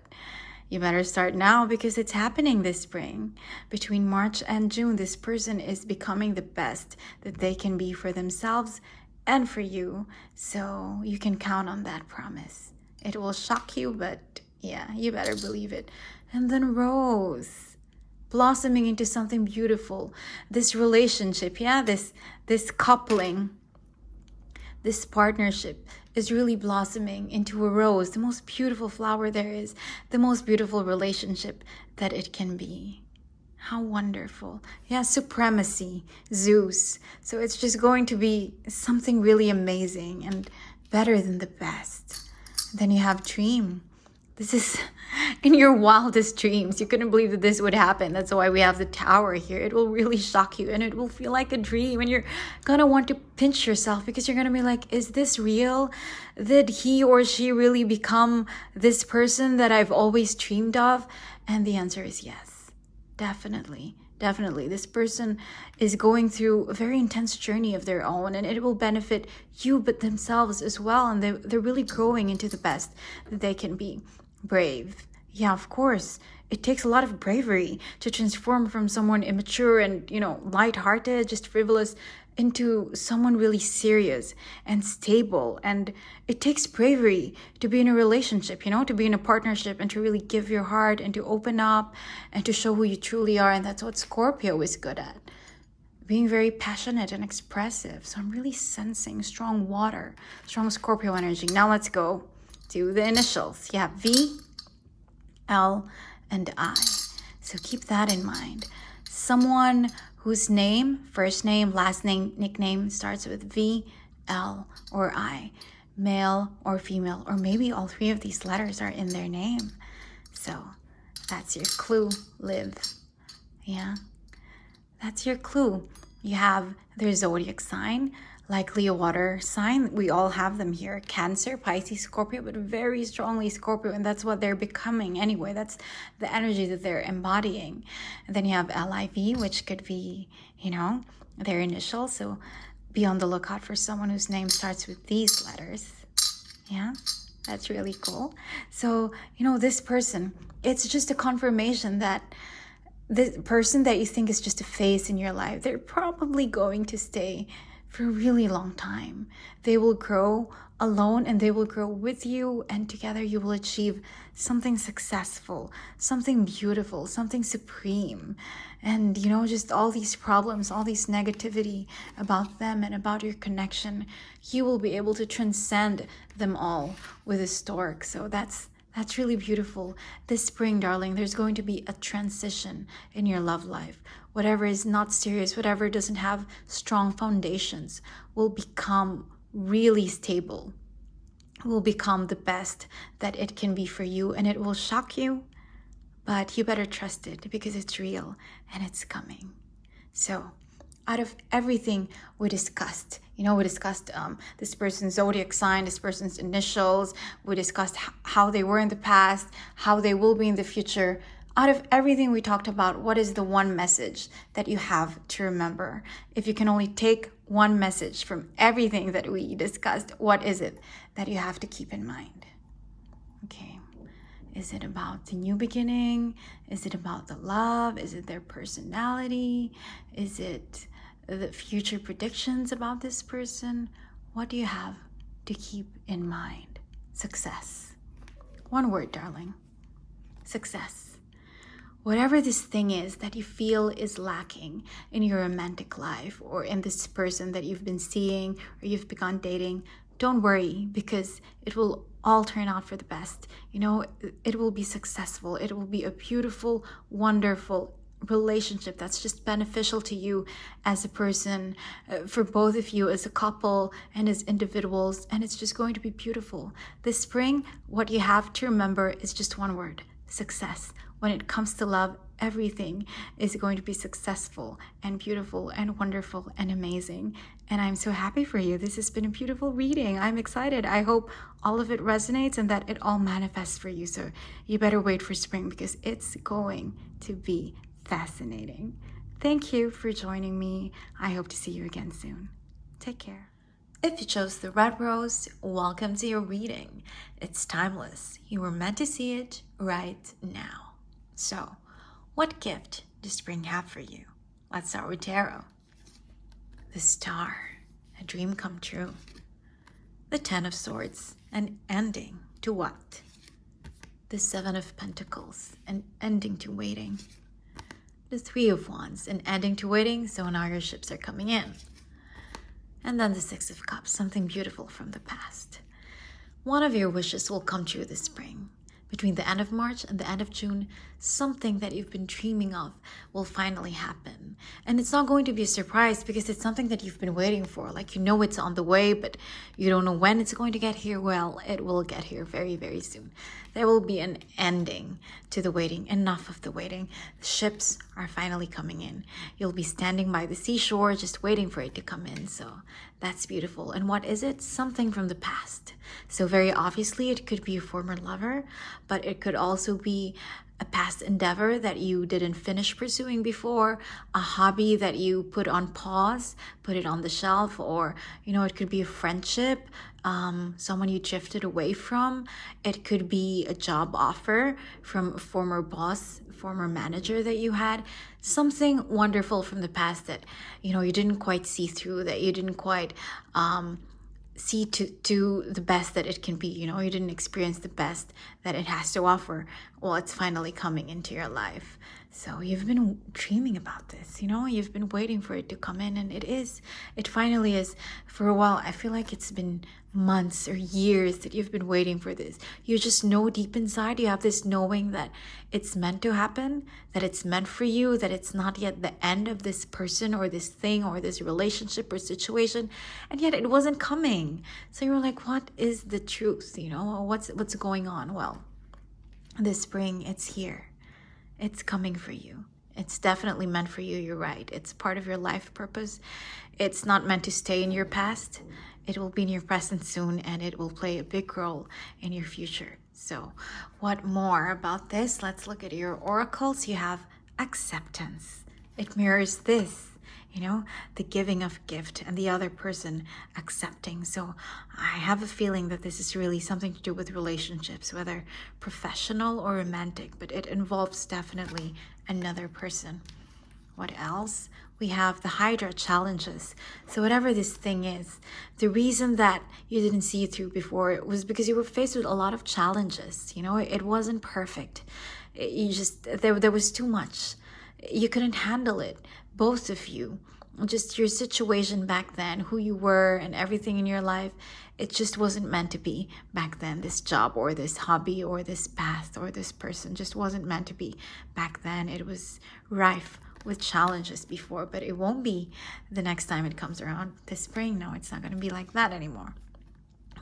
S1: you better start now because it's happening this spring. Between March and June, this person is becoming the best that they can be for themselves and for you. So you can count on that promise. It will shock you, but yeah, you better believe it. And then Rose, blossoming into something beautiful. This relationship, yeah, this coupling, this partnership is really blossoming into a rose, the most beautiful flower there is, the most beautiful relationship that it can be. How wonderful. Yeah, supremacy, Zeus. So it's just going to be something really amazing and better than the best. Then you have dream. This is in your wildest dreams. You couldn't believe that this would happen. That's why we have the tower here. It will really shock you and it will feel like a dream. And you're going to want to pinch yourself because you're going to be like, is this real? Did he or she really become this person that I've always dreamed of? And the answer is yes. Definitely. Definitely. This person is going through a very intense journey of their own, and it will benefit you, but themselves as well. And they're really growing into the best that they can be. Brave. Yeah, of course. It takes a lot of bravery to transform from someone immature and, lighthearted, just frivolous, into someone really serious and stable. And it takes bravery to be in a relationship, to be in a partnership and to really give your heart and to open up and to show who you truly are. And that's what Scorpio is good at. Being very passionate and expressive. So I'm really sensing strong water, strong Scorpio energy. Now let's go to the initials. Yeah, V, L, and I. So keep that in mind. Someone whose name, first name, last name, nickname starts with V, L, or I. Male or female, or maybe all three of these letters are in their name. So that's your clue, live. Yeah, that's your clue. You have their zodiac sign, likely a water sign. We all have them here. Cancer, Pisces, Scorpio, but very strongly Scorpio. And that's what they're becoming anyway. That's the energy that they're embodying. And then you have LIV, which could be, their initials. So be on the lookout for someone whose name starts with these letters. Yeah, that's really cool. So, this person, it's just a confirmation that this person that you think is just a phase in your life, they're probably going to stay for a really long time. They will grow alone and they will grow with you, and together you will achieve something successful, something beautiful, something supreme. And just all these problems, all these negativity about them and about your connection, you will be able to transcend them all with a stork. So that's really beautiful. This spring, darling, there's going to be a transition in your love life. Whatever is not serious, whatever doesn't have strong foundations, will become really stable, will become the best that it can be for you. And it will shock you, but you better trust it because it's real and it's coming. So out of everything we discussed, we discussed this person's zodiac sign, this person's initials. We discussed how they were in the past, how they will be in the future. Out of everything we talked about, what is the one message that you have to remember? If you can only take one message from everything that we discussed, what is it that you have to keep in mind? Okay. Is it about the new beginning? Is it about the love? Is it their personality? Is it the future predictions about this person? What do you have to keep in mind? Success. One word, darling. Success. Whatever this thing is that you feel is lacking in your romantic life or in this person that you've been seeing or you've begun dating, don't worry, because it will all turn out for the best. It will be successful. It will be a beautiful, wonderful, relationship that's just beneficial to you as a person, for both of you as a couple and as individuals, and it's just going to be beautiful. This spring, what you have to remember is just one word: success. When it comes to love, everything is going to be successful and beautiful and wonderful and amazing. And I'm so happy for you. This has been a beautiful reading. I'm excited. I hope all of it resonates and that it all manifests for you. So you better wait for spring, because it's going to be fascinating. Thank you for joining me. I hope to see you again soon. Take care. If you chose the red rose, welcome to your reading. It's timeless. You were meant to see it right now. So, what gift does spring have for you? Let's start with tarot. The Star, a dream come true. The Ten of Swords, an ending to what? The Seven of Pentacles, an ending to waiting. The Three of Wands, an ending to waiting, so now your ships are coming in. And then the Six of Cups, something beautiful from the past. One of your wishes will come true this spring. Between the end of March and the end of June, something that you've been dreaming of will finally happen. And it's not going to be a surprise, because it's something that you've been waiting for. Like, you know it's on the way, but you don't know when it's going to get here. Well, it will get here very, very soon. There will be an ending to the waiting. Enough of the waiting. The ships are finally coming in. You'll be standing by the seashore just waiting for it to come in. So that's beautiful. And what is it? Something from the past. So very obviously it could be a former lover, but it could also be a past endeavor that you didn't finish pursuing before, a hobby that you put on pause, put it on the shelf, or, it could be a friendship, someone you drifted away from. It could be a job offer from a former boss, former manager that you had, something wonderful from the past that, you didn't quite see through, that you didn't quite, see to the best that it can be. You didn't experience the best that it has to offer. Well, it's finally coming into your life. So you've been dreaming about this, you've been waiting for it to come in, and it finally is. For a while, I feel like it's been months or years that you've been waiting for this. You just know deep inside, you have this knowing that it's meant to happen, that it's meant for you, that it's not yet the end of this person or this thing or this relationship or situation, and yet it wasn't coming. So you were like, what is the truth? What's going on? Well, this spring, it's here. It's coming for you. It's definitely meant for you. You're right. It's part of your life purpose. It's not meant to stay in your past. It will be in your present soon, and it will play a big role in your future. So what more about this? Let's look at your oracles. You have acceptance. It mirrors this, the giving of gift and the other person accepting. So I have a feeling that this is really something to do with relationships, whether professional or romantic, but it involves definitely another person. What else? We have the Hydra challenges. So whatever this thing is, the reason that you didn't see it through before, it was because you were faced with a lot of challenges. It wasn't perfect. There was too much. You couldn't handle it. Both of you, just your situation back then, who you were and everything in your life, it just wasn't meant to be back then. This job or this hobby or this path or this person just wasn't meant to be back then. It was rife with challenges before, but it won't be the next time it comes around this spring. No, it's not going to be like that anymore.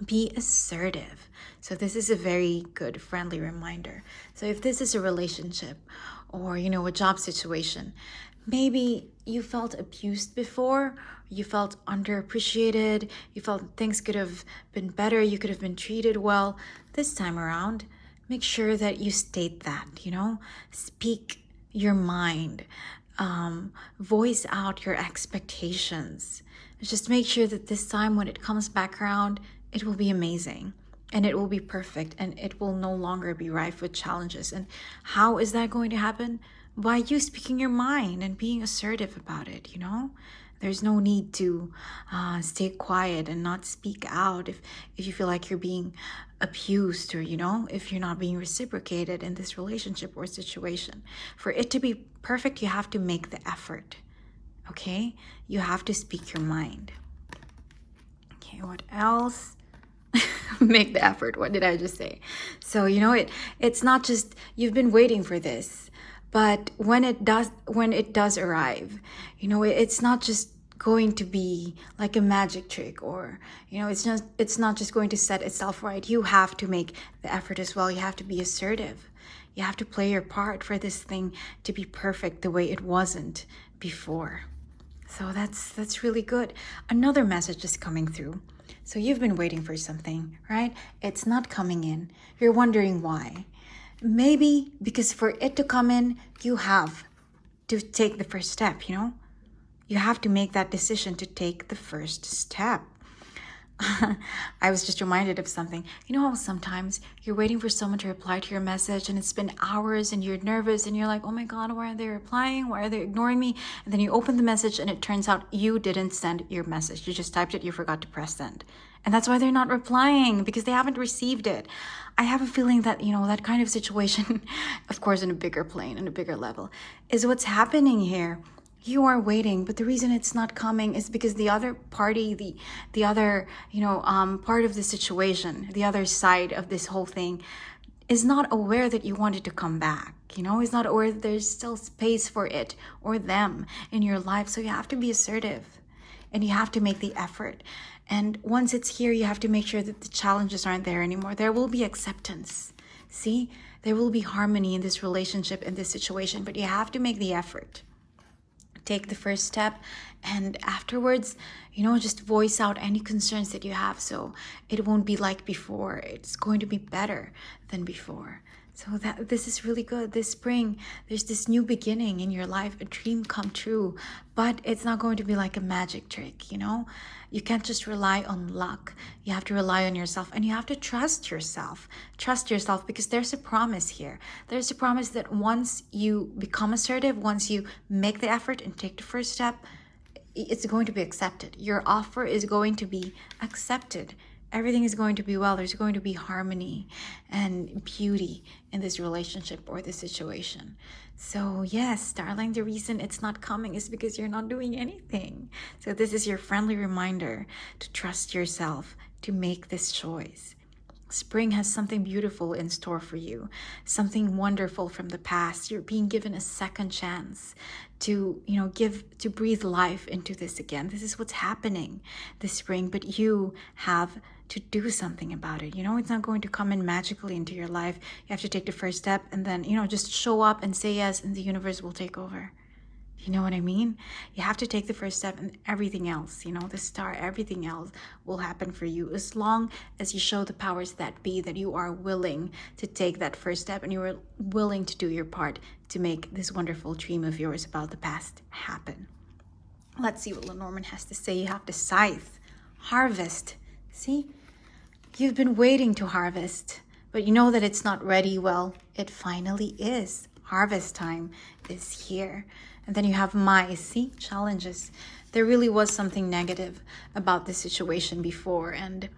S1: Be assertive. So this is a very good friendly reminder. So if this is a relationship or, a job situation, maybe you felt abused before, you felt underappreciated, you felt things could have been better, you could have been treated well. This time around, make sure that you state that, speak your mind, voice out your expectations. Just make sure that this time when it comes back around, it will be amazing and it will be perfect and it will no longer be rife with challenges. And how is that going to happen? By you speaking your mind and being assertive about it, There's no need to stay quiet and not speak out if you feel like you're being abused or, if you're not being reciprocated in this relationship or situation. For it to be perfect, you have to make the effort, okay? You have to speak your mind. Okay, what else? Make the effort. What did I just say? So, it's not just you've been waiting for this. But when it does arrive, it's not just going to be like a magic trick, or it's not just going to set itself right. You have to make the effort as well. You have to be assertive. You have to play your part for this thing to be perfect the way it wasn't before. So that's really good. Another message is coming through. So you've been waiting for something, right? It's not coming in. You're wondering why. Maybe because for it to come in, you have to take the first step, You have to make that decision to take the first step. I was just reminded of something. You know how sometimes you're waiting for someone to reply to your message and it's been hours and you're nervous and you're like, oh my God, why aren't they replying? Why are they ignoring me? And then you open the message and it turns out you didn't send your message. You just typed it, you forgot to press send. And that's why they're not replying, because they haven't received it. I have a feeling that, that kind of situation, of course, in a bigger plane, in a bigger level, is what's happening here. You are waiting, but the reason it's not coming is because the other party, the other, part of the situation, the other side of this whole thing is not aware that you wanted to come back, is not aware that there's still space for it or them in your life. So you have to be assertive and you have to make the effort. And once it's here, you have to make sure that the challenges aren't there anymore. There will be acceptance. See, there will be harmony in this relationship, in this situation, but you have to make the effort. Take the first step, and afterwards, just voice out any concerns that you have, so it won't be like before. It's going to be better than before. So this is really good. This spring, there's this new beginning in your life, a dream come true, but it's not going to be like a magic trick, You can't just rely on luck. You have to rely on yourself, and you have to trust yourself. Trust yourself, because there's a promise here. There's a promise that once you become assertive, once you make the effort and take the first step, it's going to be accepted. Your offer is going to be accepted. Everything is going to be well. There's going to be harmony and beauty in this relationship or this situation. So yes, darling, the reason it's not coming is because you're not doing anything. So this is your friendly reminder to trust yourself, to make this choice. Spring has something beautiful in store for you, something wonderful from the past. You're being given a second chance to, to breathe life into this again. This is what's happening this spring, but you have to do something about it. It's not going to come in magically into your life. You have to take the first step and then, just show up and say yes, and the universe will take over. You know what I mean? You have to take the first step, and everything else, the star, everything else will happen for you, as long as you show the powers that be that you are willing to take that first step and you are willing to do your part to make this wonderful dream of yours about the past happen. Let's see what Lenormand has to say. You have the scythe, harvest. See, you've been waiting to harvest, but you know that it's not ready. Well, it finally is. Harvest time is here. And then you have mice, see, challenges. There really was something negative about this situation before, and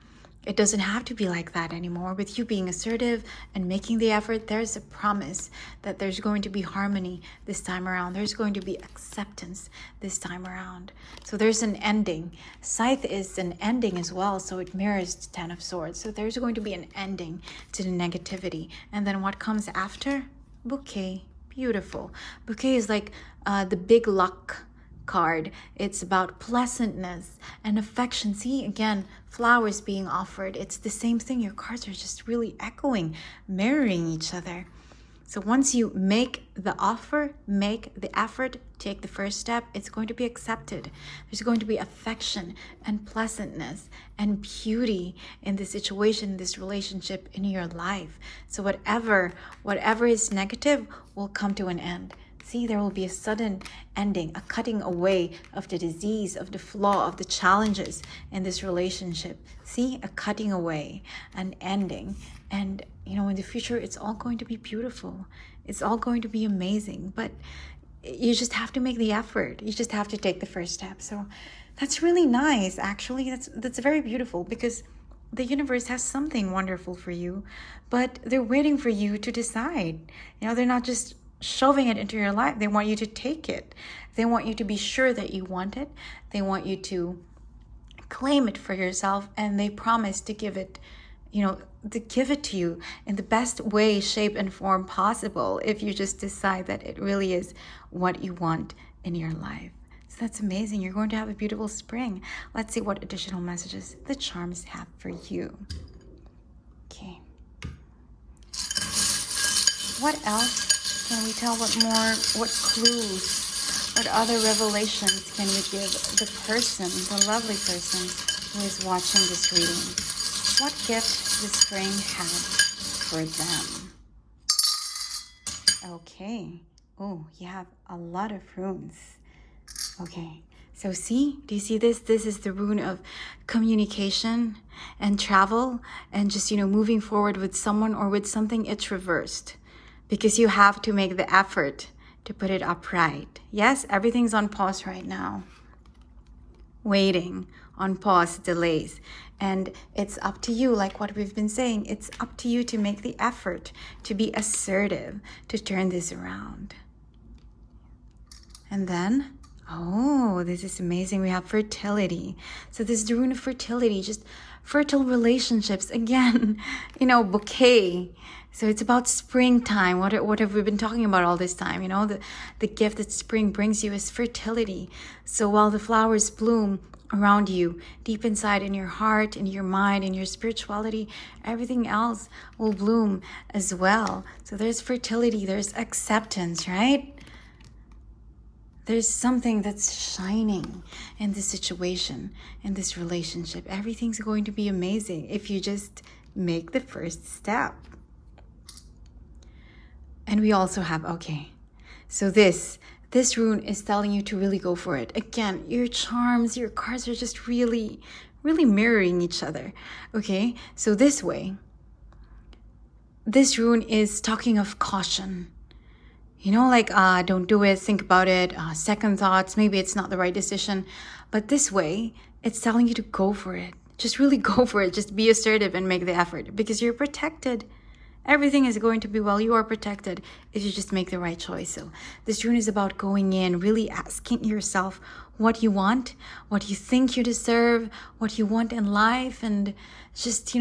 S1: it doesn't have to be like that anymore. With you being assertive and making the effort, there's a promise that there's going to be harmony this time around. There's going to be acceptance this time around. So there's an ending. Scythe is an ending as well, so it mirrors the Ten of Swords. So there's going to be an ending to the negativity. And then what comes after? Bouquet. Beautiful. Bouquet is like the big luck card. It's about pleasantness and affection. See, again, flowers being offered. It's the same thing. Your cards are just really echoing, mirroring each other. So once you make the offer, make the effort, take the first step, it's going to be accepted. There's going to be affection and pleasantness and beauty in this situation, this relationship in your life. So whatever is negative will come to an end. See, there will be a sudden ending, a cutting away of the disease, of the flaw, of the challenges in this relationship. See, a cutting away, an ending. And, in the future, it's all going to be beautiful. It's all going to be amazing. But you just have to make the effort. You just have to take the first step. So that's really nice, actually. That's very beautiful, because the universe has something wonderful for you, but they're waiting for you to decide. They're not just shoving it into your life. They want you to take it. They want you to be sure that you want it. They want you to claim it for yourself, and they promise to give it, to give it to you in the best way, shape, and form possible if you just decide that it really is what you want in your life. So that's amazing. You're going to have a beautiful spring. Let's see what additional messages the charms have for you. Okay. What else can we tell? What clues, what other revelations can we give the person, the lovely person who is watching this reading? What gift does spring have for them? Okay. Oh, you have a lot of runes. Okay. So see, do you see this? This is the rune of communication and travel and just, moving forward with someone or with something. It's reversed because you have to make the effort to put it upright. Yes, everything's on pause right now. Waiting, on pause, delays. And it's up to you, like what we've been saying, it's up to you to make the effort, to be assertive, to turn this around. And then, oh, this is amazing. We have fertility. So this is the rune of fertility, just fertile relationships. Again, bouquet. So it's about springtime. What have we been talking about all this time? The gift that spring brings you is fertility. So while the flowers bloom around you, deep inside in your heart, in your mind, in your spirituality, everything else will bloom as well. So there's fertility, there's acceptance, right? There's something that's shining in this situation, in this relationship. Everything's going to be amazing if you just make the first step. And we also have, okay, so this rune is telling you to really go for it. Again, your charms, your cards are just really, really mirroring each other. Okay, so this rune is talking of caution. Don't do it, think about it, second thoughts, maybe it's not the right decision. But this way, it's telling you to go for it. Just really go for it. Just be assertive and make the effort because you're protected. Everything is going to be well. You are protected if you just make the right choice. So this rune is about going in, really asking yourself what you want, what you think you deserve, what you want in life, and just,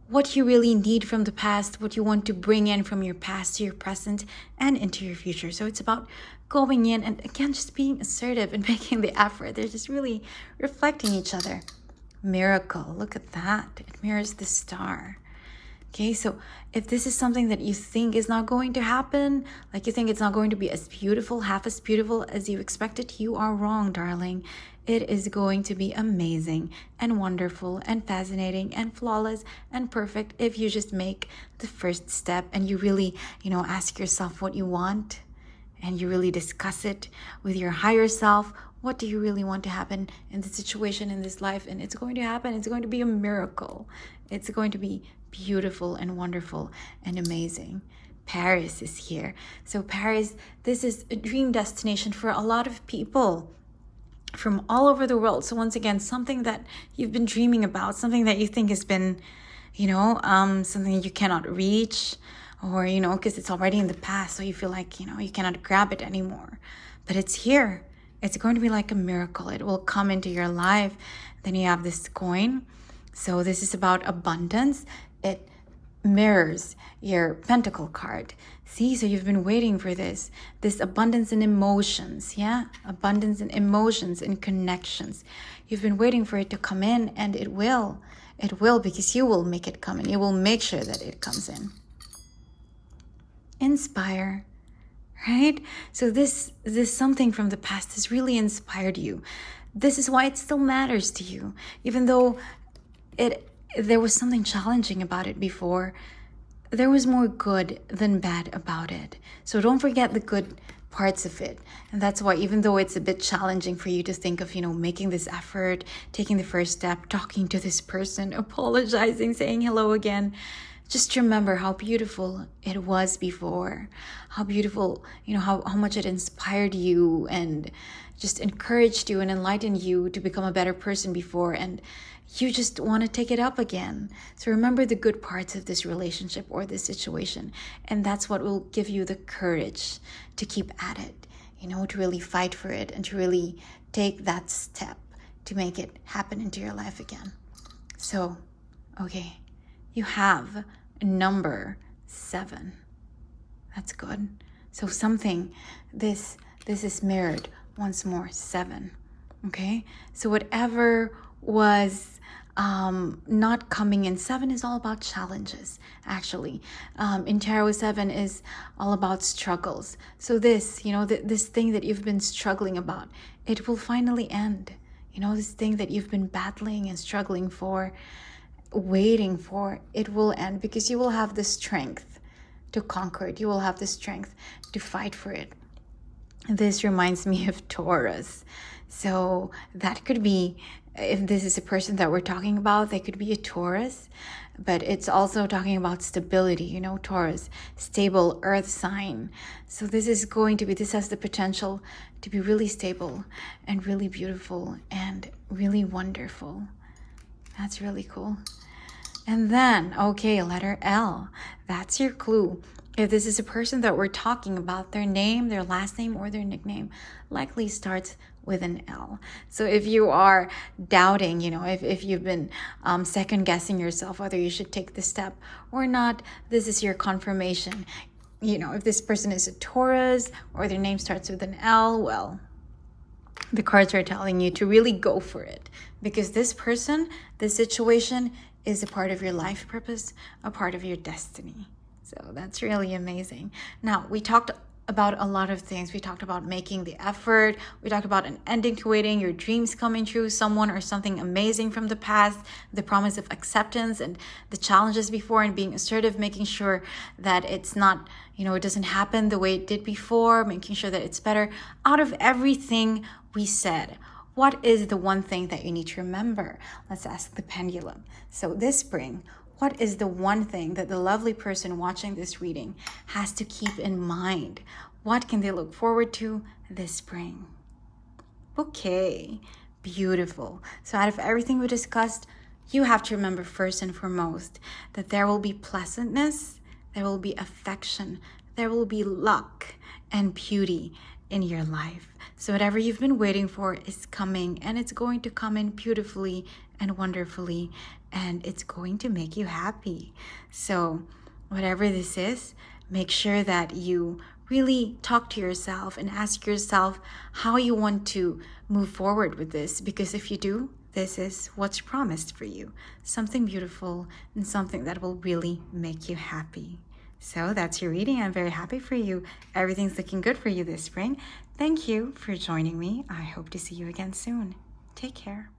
S1: what you really need from the past, what you want to bring in from your past to your present and into your future. So it's about going in and, again, just being assertive and making the effort. They're just really reflecting each other. Miracle. Look at that. It mirrors the star. Okay, so if this is something that you think is not going to happen, like you think it's not going to be as beautiful, half as beautiful as you expected, you are wrong, darling. It is going to be amazing and wonderful and fascinating and flawless and perfect if you just make the first step and you really, ask yourself what you want and you really discuss it with your higher self. What do you really want to happen in this situation, in this life? And it's going to happen. It's going to be a miracle. It's going to be beautiful and wonderful and amazing. Paris is here. So Paris, this is a dream destination for a lot of people from all over the world. So once again, something that you've been dreaming about, something that you think has been, something you cannot reach, or, because it's already in the past. So you feel like, you cannot grab it anymore. But it's here. It's going to be like a miracle. It will come into your life. Then you have this coin. So this is about abundance. It mirrors your pentacle card. See, so you've been waiting for this abundance in emotions, yeah? Abundance in emotions and connections. You've been waiting for it to come in, and it will. It will, because you will make it come in. You will make sure that it comes in. Inspire, right? So this something from the past has really inspired you. This is why it still matters to you, even though there was something challenging about it before. There was more good than bad about it. So don't forget the good parts of it. And that's why, even though it's a bit challenging for you to think of, making this effort, taking the first step, talking to this person, apologizing, saying hello again, just remember how beautiful it was before, how beautiful, how much it inspired you and just encouraged you and enlightened you to become a better person before. And you just want to take it up again. So remember the good parts of this relationship or this situation. And that's what will give you the courage to keep at it, to really fight for it and to really take that step to make it happen into your life again. So, okay, you have number 7. That's good. So something, this is mirrored once more, 7. Okay? So whatever was not coming in, 7 is all about challenges, actually. In Tarot, 7 is all about struggles. So this, this thing that you've been struggling about, it will finally end. This thing that you've been battling and struggling for, waiting for, it will end, because you will have the strength to conquer it. You will have the strength to fight for it. This reminds me of Taurus. So that could be, if this is a person that we're talking about, they could be a Taurus, but it's also talking about stability, Taurus, stable earth sign. So this has the potential to be really stable and really beautiful and really wonderful. That's really cool. And then, okay, letter L. That's your clue. If this is a person that we're talking about, their name, their last name, or their nickname likely starts with an L. So if you are doubting, if you've been second guessing yourself whether you should take this step or not, this is your confirmation. If this person is a Taurus or their name starts with an L, well, the cards are telling you to really go for it, because this person, this situation is a part of your life purpose, a part of your destiny. So that's really amazing. Now, we talked about a lot of things. We talked about making the effort. We talked about an ending to waiting, your dreams coming true, someone or something amazing from the past, the promise of acceptance and the challenges before, and being assertive, making sure that it's not, it doesn't happen the way it did before, making sure that it's better. Out of everything we said, what is the one thing that you need to remember? Let's ask the pendulum. So this spring, what is the one thing that the lovely person watching this reading has to keep in mind? What can they look forward to this spring? Okay, beautiful. So out of everything we discussed, you have to remember first and foremost that there will be pleasantness, there will be affection, there will be luck and beauty in your life. So whatever you've been waiting for is coming, and it's going to come in beautifully and wonderfully, and it's going to make you happy. So whatever this is, make sure that you really talk to yourself and ask yourself how you want to move forward with this, because if you do, this is what's promised for you. Something beautiful and something that will really make you happy. So that's your reading. I'm very happy for you. Everything's looking good for you this spring. Thank you for joining me. I hope to see you again soon. Take care.